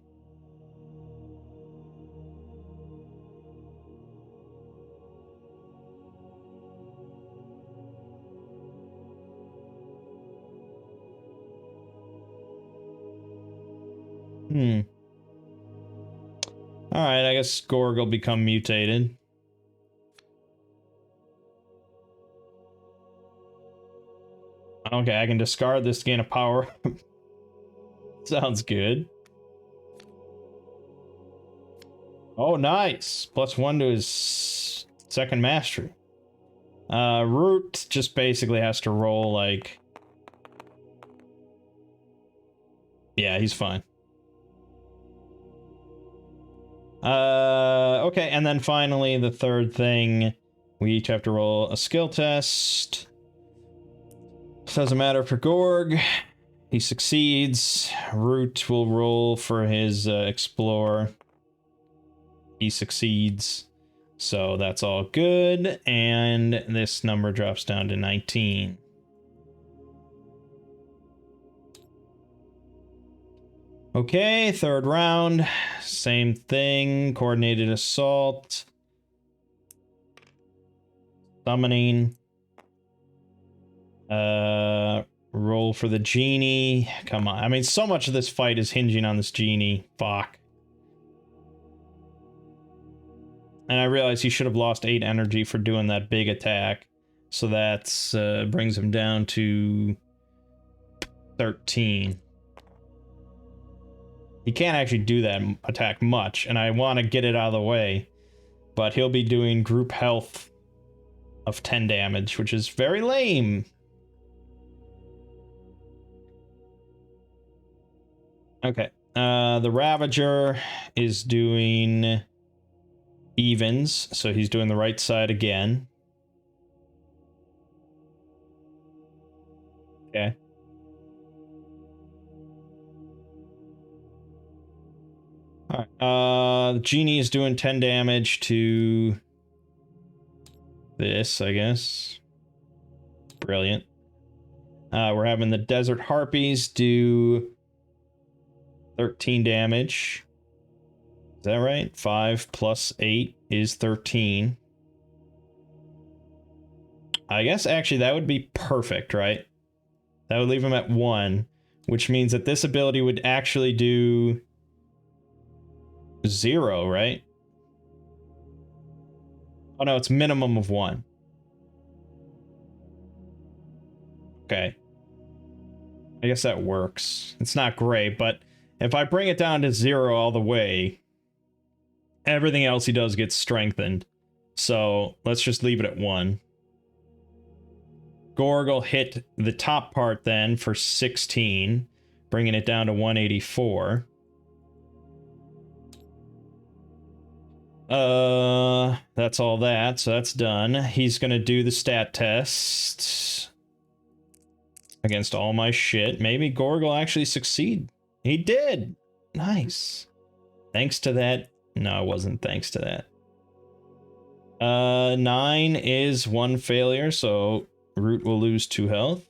[SPEAKER 1] Alright, I guess Gorg will become mutated. Okay, I can discard this to gain a power. Sounds good. Oh, nice. +1 to his second mastery. Root just basically has to roll, like... Yeah, he's fine. Okay, and then finally, the third thing, we each have to roll a skill test. Doesn't matter for Gorg. He succeeds. Root will roll for his Explore. He succeeds. So that's all good. And this number drops down to 19. Okay, third round. Same thing. Coordinated assault. Summoning. Roll for the Genie. Come on. I mean, so much of this fight is hinging on this Genie. Fuck. And I realize he should have lost 8 energy for doing that big attack. So that's brings him down to 13. He can't actually do that attack much, and I want to get it out of the way. But he'll be doing group health of 10 damage, which is very lame. Okay. The Ravager is doing evens, so he's doing the right side again. Okay. Alright, the Genie is doing 10 damage to this, I guess. Brilliant. We're having the Desert Harpies do 13 damage. Is that right? 5 plus 8 is 13. I guess actually that would be perfect, right? That would leave him at 1, which means that this ability would actually do 0, right? Oh no, it's minimum of 1. Okay. I guess that works. It's not great, but if I bring it down to 0 all the way, everything else he does gets strengthened. So let's just leave it at 1. Gorg will hit the top part then for 16, bringing it down to 184. That's all that, so that's done. He's gonna do the stat test against all my shit. Maybe Gorg will actually succeed. He did! Nice. Thanks to that. No, it wasn't thanks to that. 9 is 1 failure, so Root will lose 2 health.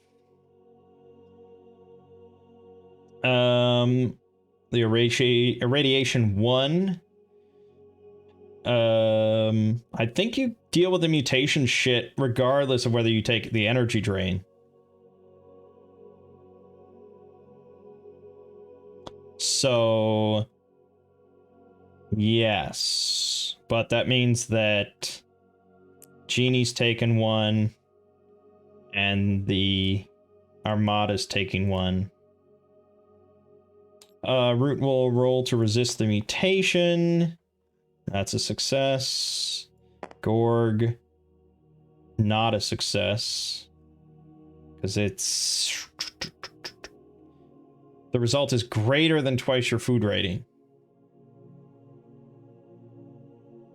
[SPEAKER 1] The irradiation 1. I think you deal with the mutation shit regardless of whether you take the energy drain. So yes, but that means that Genie's taken 1 and the Armada's taking 1. Root will roll to resist the mutation. That's a success. Gorg, not a success. Because it's... The result is greater than twice your food rating.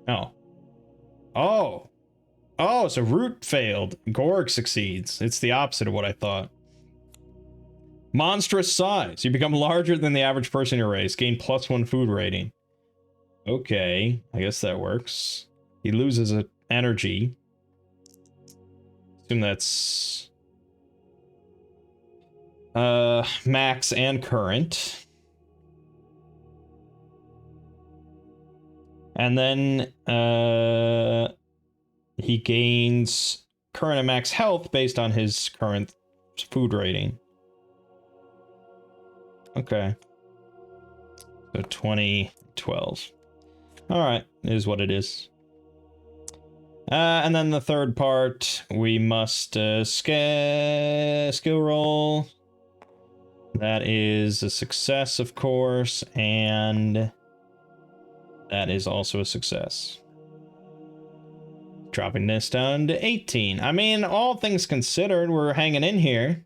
[SPEAKER 1] Oh. Oh! Oh, so Root failed. Gorg succeeds. It's the opposite of what I thought. Monstrous size. You become larger than the average person in your race. Gain +1 food rating. Okay, I guess that works. He loses a energy. Assume that's max and current. And then he gains current and max health based on his current food rating. Okay. So 20, 12. Alright, it is what it is. And then the third part, we must skill roll. That is a success, of course, and that is also a success. Dropping this down to 18. I mean, all things considered, we're hanging in here.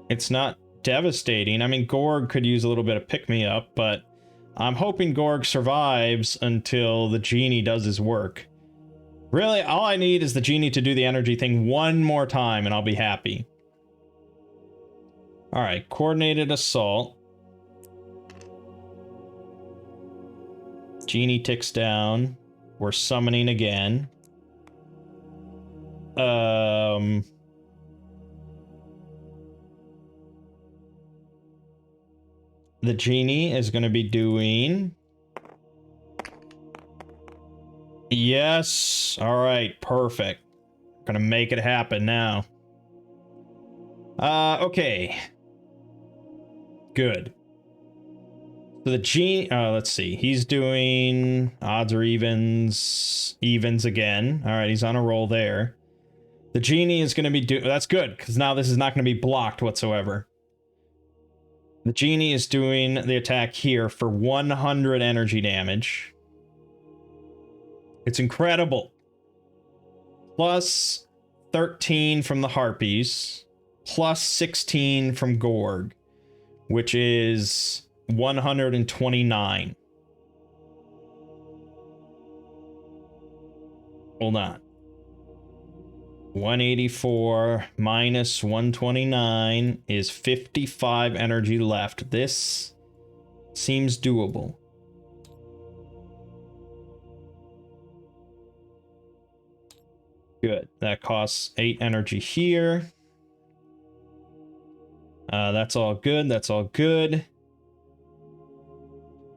[SPEAKER 1] It's not devastating. I mean, Gorg could use a little bit of pick-me-up, but I'm hoping Gorg survives until the Genie does his work. Really, all I need is the Genie to do the energy thing one more time, and I'll be happy. Alright, coordinated assault. Genie ticks down. We're summoning again. The Genie is going to be doing... Yes! Alright, perfect. Gonna make it happen now. Okay. Good. So the Genie... let's see. He's doing odds or evens. Evens again. Alright, he's on a roll there. The Genie is going to be doing... That's good, because now this is not going to be blocked whatsoever. The Genie is doing the attack here for 100 energy damage. It's incredible. Plus 13 from the Harpies. Plus 16 from Gorg. Which is 129. Hold on. 184 minus 129 is 55 energy left. This seems doable. Good. That costs 8 energy here. That's all good. That's all good.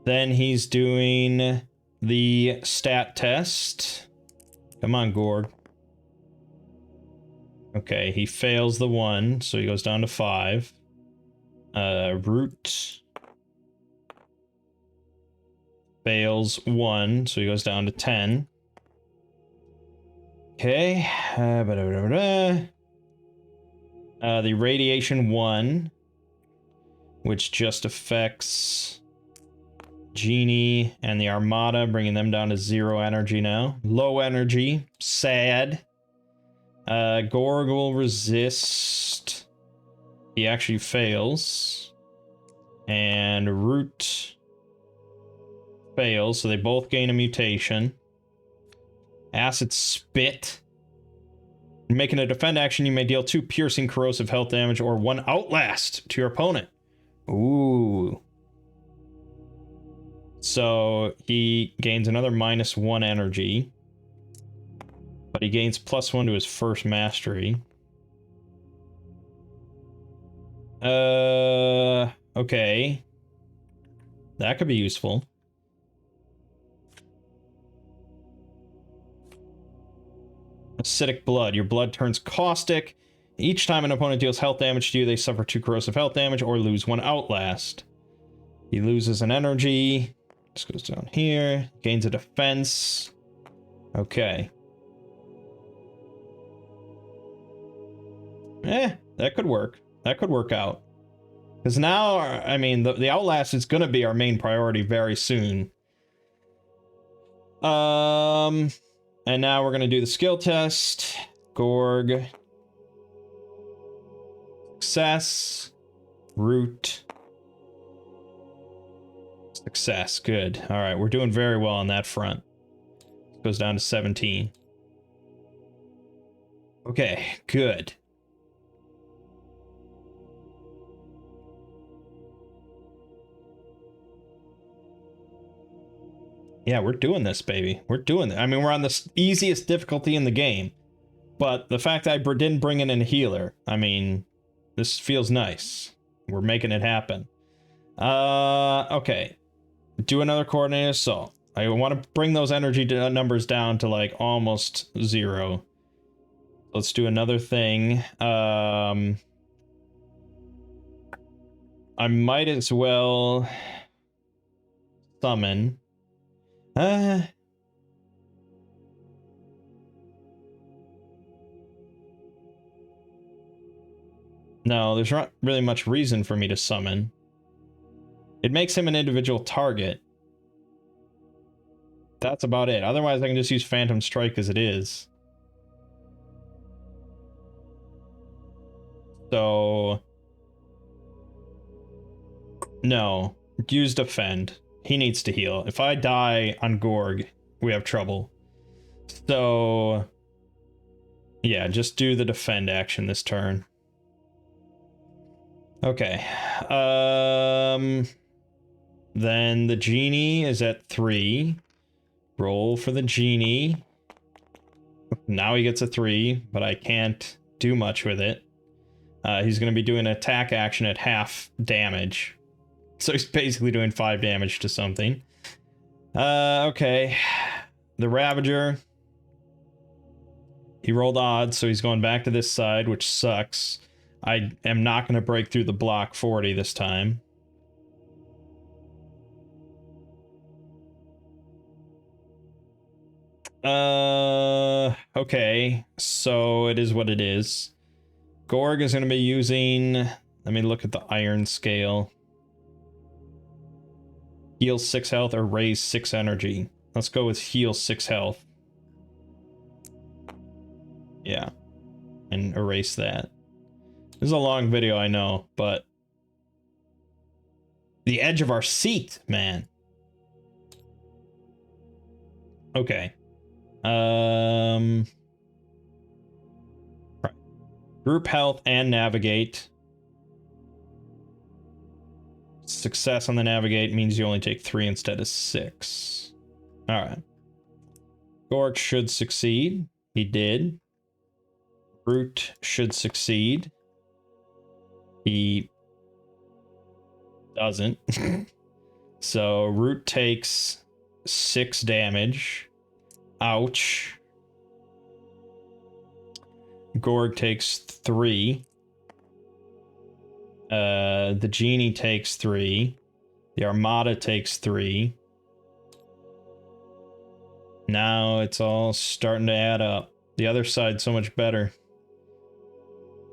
[SPEAKER 1] Then he's doing the stat test. Come on, Gorg. Okay, he fails the 1, so he goes down to 5. Root fails 1, so he goes down to 10. Okay. The radiation 1, which just affects Genie and the Armada, bringing them down to 0 energy now. Low energy. Sad. Gorg will resist. He actually fails. And Root fails, so they both gain a mutation. Acid Spit. Making a defend action, you may deal 2 piercing corrosive health damage or 1 outlast to your opponent. Ooh. So he gains another -1 energy. But he gains +1 to his first mastery. Okay. That could be useful. Acidic Blood. Your blood turns caustic. Each time an opponent deals health damage to you, they suffer 2 corrosive health damage or lose 1 outlast. He loses an energy. This goes down here. Gains a defense. Okay. That could work. That could work out. Because now, I mean, the Outlast is going to be our main priority very soon. And now we're going to do the skill test. Gorg. Success. Root. Success. Good. All right, we're doing very well on that front. Goes down to 17. Okay, good. Yeah, we're doing this, baby. We're doing it. I mean, we're on the easiest difficulty in the game. But the fact that I didn't bring in a healer, I mean, this feels nice. We're making it happen. Okay. Do another coordinated assault. I want to bring those energy numbers down to, like, almost 0. Let's do another thing. I might as well summon. No, there's not really much reason for me to summon. It makes him an individual target. That's about it. Otherwise, I can just use Phantom Strike as it is. So... no. Use Defend. He needs to heal. If I die on Gorg, we have trouble. So... yeah, just do the Defend action this turn. Okay. Then the Genie is at 3. Roll for the Genie. Now he gets a 3, but I can't do much with it. He's going to be doing an attack action at half damage. So he's basically doing 5 damage to something. Okay. The Ravager. He rolled odds, so he's going back to this side, which sucks. I am not going to break through the block 40 this time. Okay. So it is what it is. Gorg is going to be using... let me look at the iron scale. Heal 6 health or raise 6 energy. Let's go with heal 6 health. Yeah. And erase that. This is a long video, I know, but... the edge of our seat, man. Okay. Right. Group health and navigate. Success on the navigate means you only take 3 instead of 6. Alright. Gorg should succeed. He did. Root should succeed. He doesn't. So Root takes 6 damage. Ouch. Gorg takes 3. The Genie takes 3. The Armada takes 3. Now it's all starting to add up. The other side's so much better.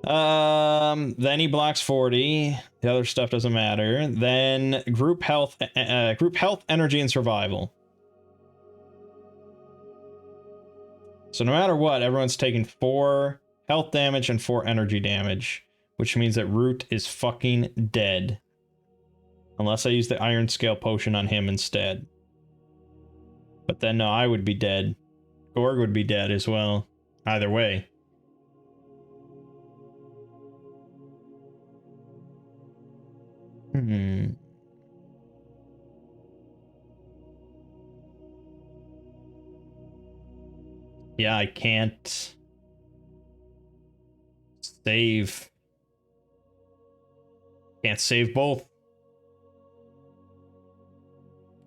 [SPEAKER 1] Then he blocks 40. The other stuff doesn't matter. Then group health, energy, and survival. So no matter what, everyone's taking 4 health damage and 4 energy damage, which means that Root is fucking dead. Unless I use the Iron Scale potion on him instead. But then no, I would be dead. Gorg would be dead as well. Either way. Yeah, I can't save. Can't save both.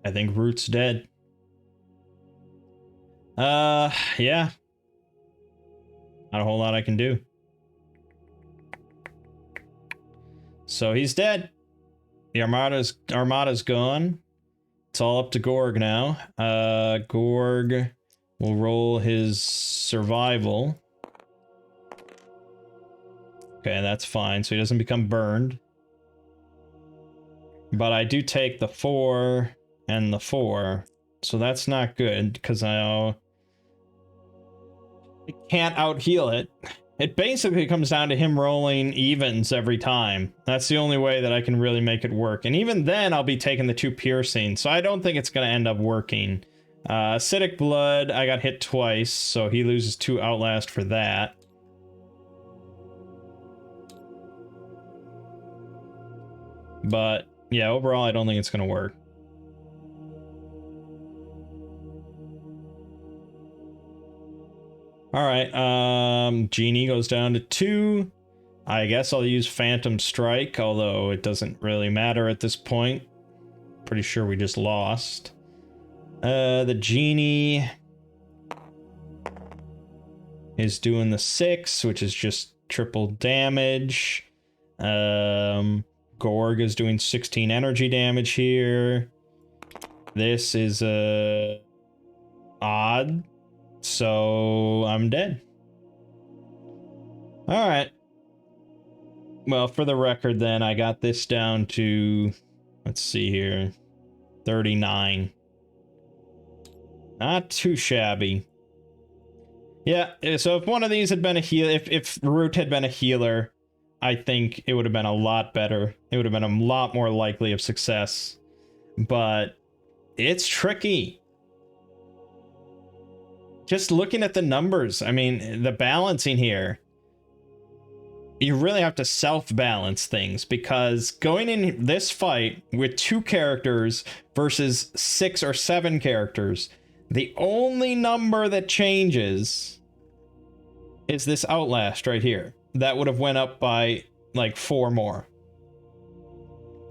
[SPEAKER 1] I think Root's dead. Yeah. Not a whole lot I can do. So he's dead. The Armada's gone. It's all up to Gorg now. Gorg will roll his survival. Okay, that's fine. So he doesn't become burned. But I do take the 4 and the 4. So that's not good, because I can't out-heal it. It basically comes down to him rolling evens every time. That's the only way that I can really make it work. And even then, I'll be taking the 2 piercing, so I don't think it's going to end up working. Acidic Blood, I got hit twice, so he loses 2 Outlast for that. But, yeah, overall, I don't think it's going to work. Alright, Genie goes down to 2. I guess I'll use Phantom Strike, although it doesn't really matter at this point. Pretty sure we just lost. The Genie is doing the 6, which is just triple damage. Gorg is doing 16 energy damage here. This is odd. So I'm dead. All right. Well, for the record, then I got this down to, let's see here, 39. Not too shabby. Yeah. So if one of these had been a heal, if Root had been a healer, I think it would have been a lot better. It would have been a lot more likely of success. But it's tricky. Just looking at the numbers, I mean, the balancing here, you really have to self-balance things, because going in this fight with 2 characters versus 6 or 7 characters, the only number that changes is this Outlast right here. That would have went up by like 4 more.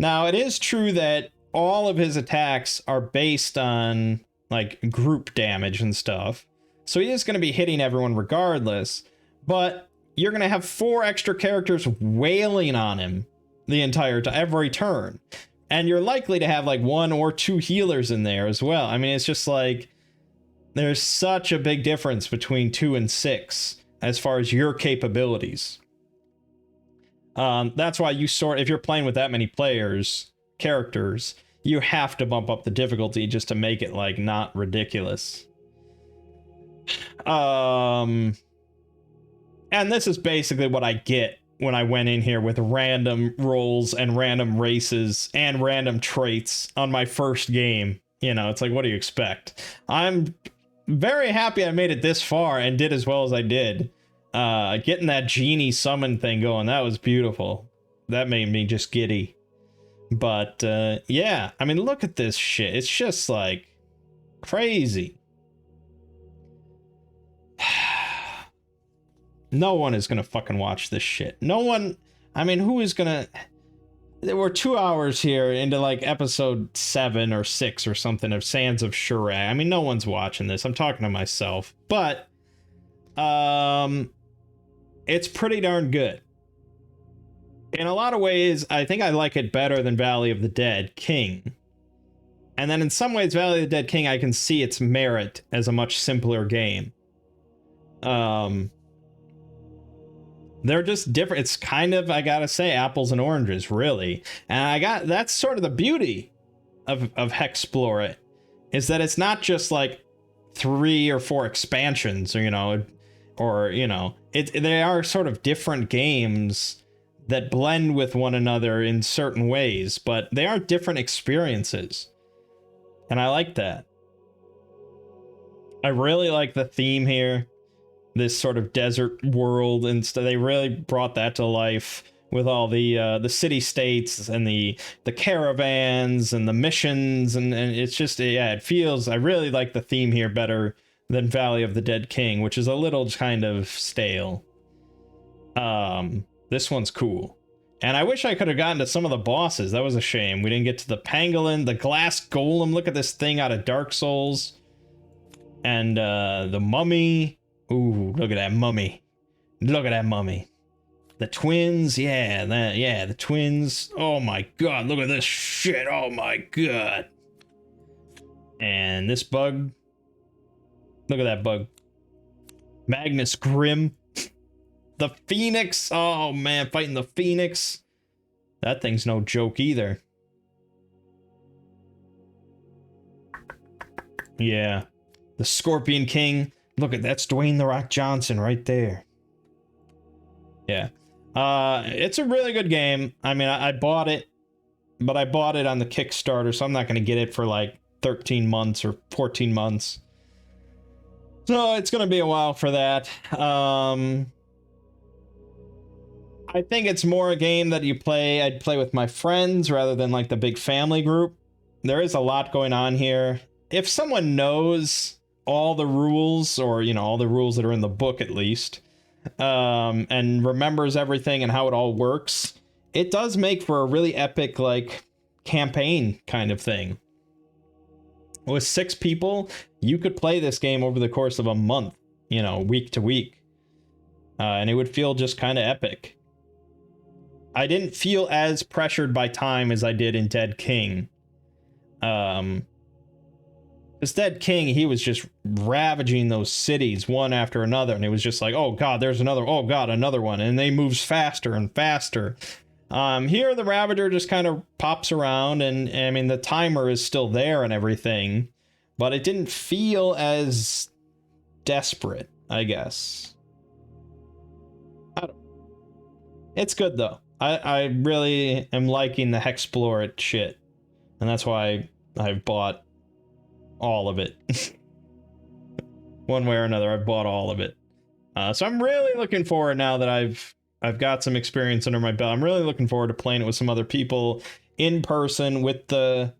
[SPEAKER 1] Now, it is true that all of his attacks are based on like group damage and stuff. So he is going to be hitting everyone regardless, but you're going to have 4 extra characters wailing on him the entire time, every turn. And you're likely to have like 1 or 2 healers in there as well. I mean, it's just like, there's such a big difference between 2 and 6 as far as your capabilities. That's why if you're playing with that many characters, you have to bump up the difficulty just to make it like not ridiculous. And this is basically what I get when I went in here with random rolls and random races and random traits on my first game. You know, it's like, what do you expect? I'm very happy I made it this far and did as well as I did. Getting that Genie summon thing going, that was beautiful. That made me just giddy. But, yeah, I mean, look at this shit. It's just, like, crazy. No one is gonna fucking watch this shit. No one, I mean, who is gonna... we're 2 hours here into like episode 7 or 6 or something of Sands of Shurax. I mean, no one's watching this. I'm talking to myself, but it's pretty darn good. In a lot of ways, I think I like it better than Valley of the Dead King. And then in some ways, Valley of the Dead King, I can see its merit as a much simpler game. They're just different. It's kind of, I gotta say, apples and oranges, really. And that's sort of the beauty of Hexplore, is that it's not just like 3 or 4 expansions, or, you know, they are sort of different games that blend with one another in certain ways, but they are different experiences. And I like that. I really like the theme here. This sort of desert world, and they really brought that to life with all the city-states and the caravans and the missions, and it's just, yeah, it feels, I really like the theme here better than Valley of the Dead King, which is a little kind of stale. This one's cool. And I wish I could have gotten to some of the bosses. That was a shame. We didn't get to the pangolin, the glass golem. Look at this thing out of Dark Souls. And the mummy. Ooh, look at that mummy. Look at that mummy. The twins, yeah, the twins. Oh my god, look at this shit. Oh my god. And this bug. Look at that bug. Magnus Grimm. The Phoenix. Oh man, fighting the Phoenix. That thing's no joke either. Yeah. The Scorpion King. Look at that's Dwayne The Rock Johnson right there. Yeah. It's a really good game. I mean, I bought it, but I bought it on the Kickstarter, so I'm not going to get it for like 13 months or 14 months. So it's going to be a while for that. I think it's more a game that I'd play with my friends rather than like the big family group. There is a lot going on here. If someone knows all the rules, or, you know, all the rules that are in the book at least, and remembers everything and how it all works, it does make for a really epic, like, campaign kind of thing. With 6 people, you could play this game over the course of a month, you know, week to week. And it would feel just kind of epic. I didn't feel as pressured by time as I did in Dead King. This Dead King, he was just ravaging those cities one after another, and it was just like, oh god, there's another, oh god, another one, and they moves faster and faster. Here the Ravager just kind of pops around, and I mean the timer is still there and everything, but it didn't feel as desperate, I guess. It's good though. I really am liking the Hexplore shit, and that's why I've bought all of it. One way or another, I've bought all of it. So I'm really looking forward, now that I've got some experience under my belt, I'm really looking forward to playing it with some other people in person with the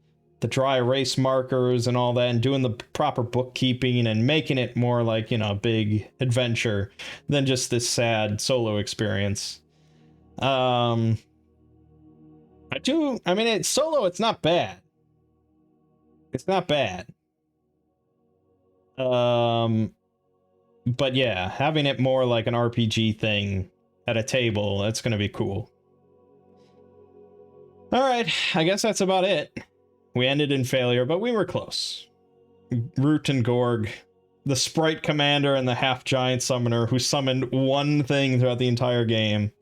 [SPEAKER 1] dry erase markers and all that, and doing the proper bookkeeping and making it more like, you know, a big adventure than just this sad solo experience. I mean, it's solo, it's not bad. It's not bad. But yeah, having it more like an RPG thing at a table, that's gonna be cool. Alright, I guess that's about it. We ended in failure, but we were close. Root and Gorg, the Sprite Commander and the Half-Giant Summoner who summoned one thing throughout the entire game.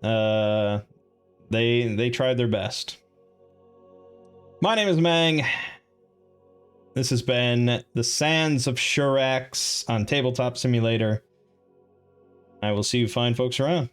[SPEAKER 1] They tried their best. My name is Mangg. This has been the Sands of Shurax on Tabletop Simulator. I will see you fine folks around.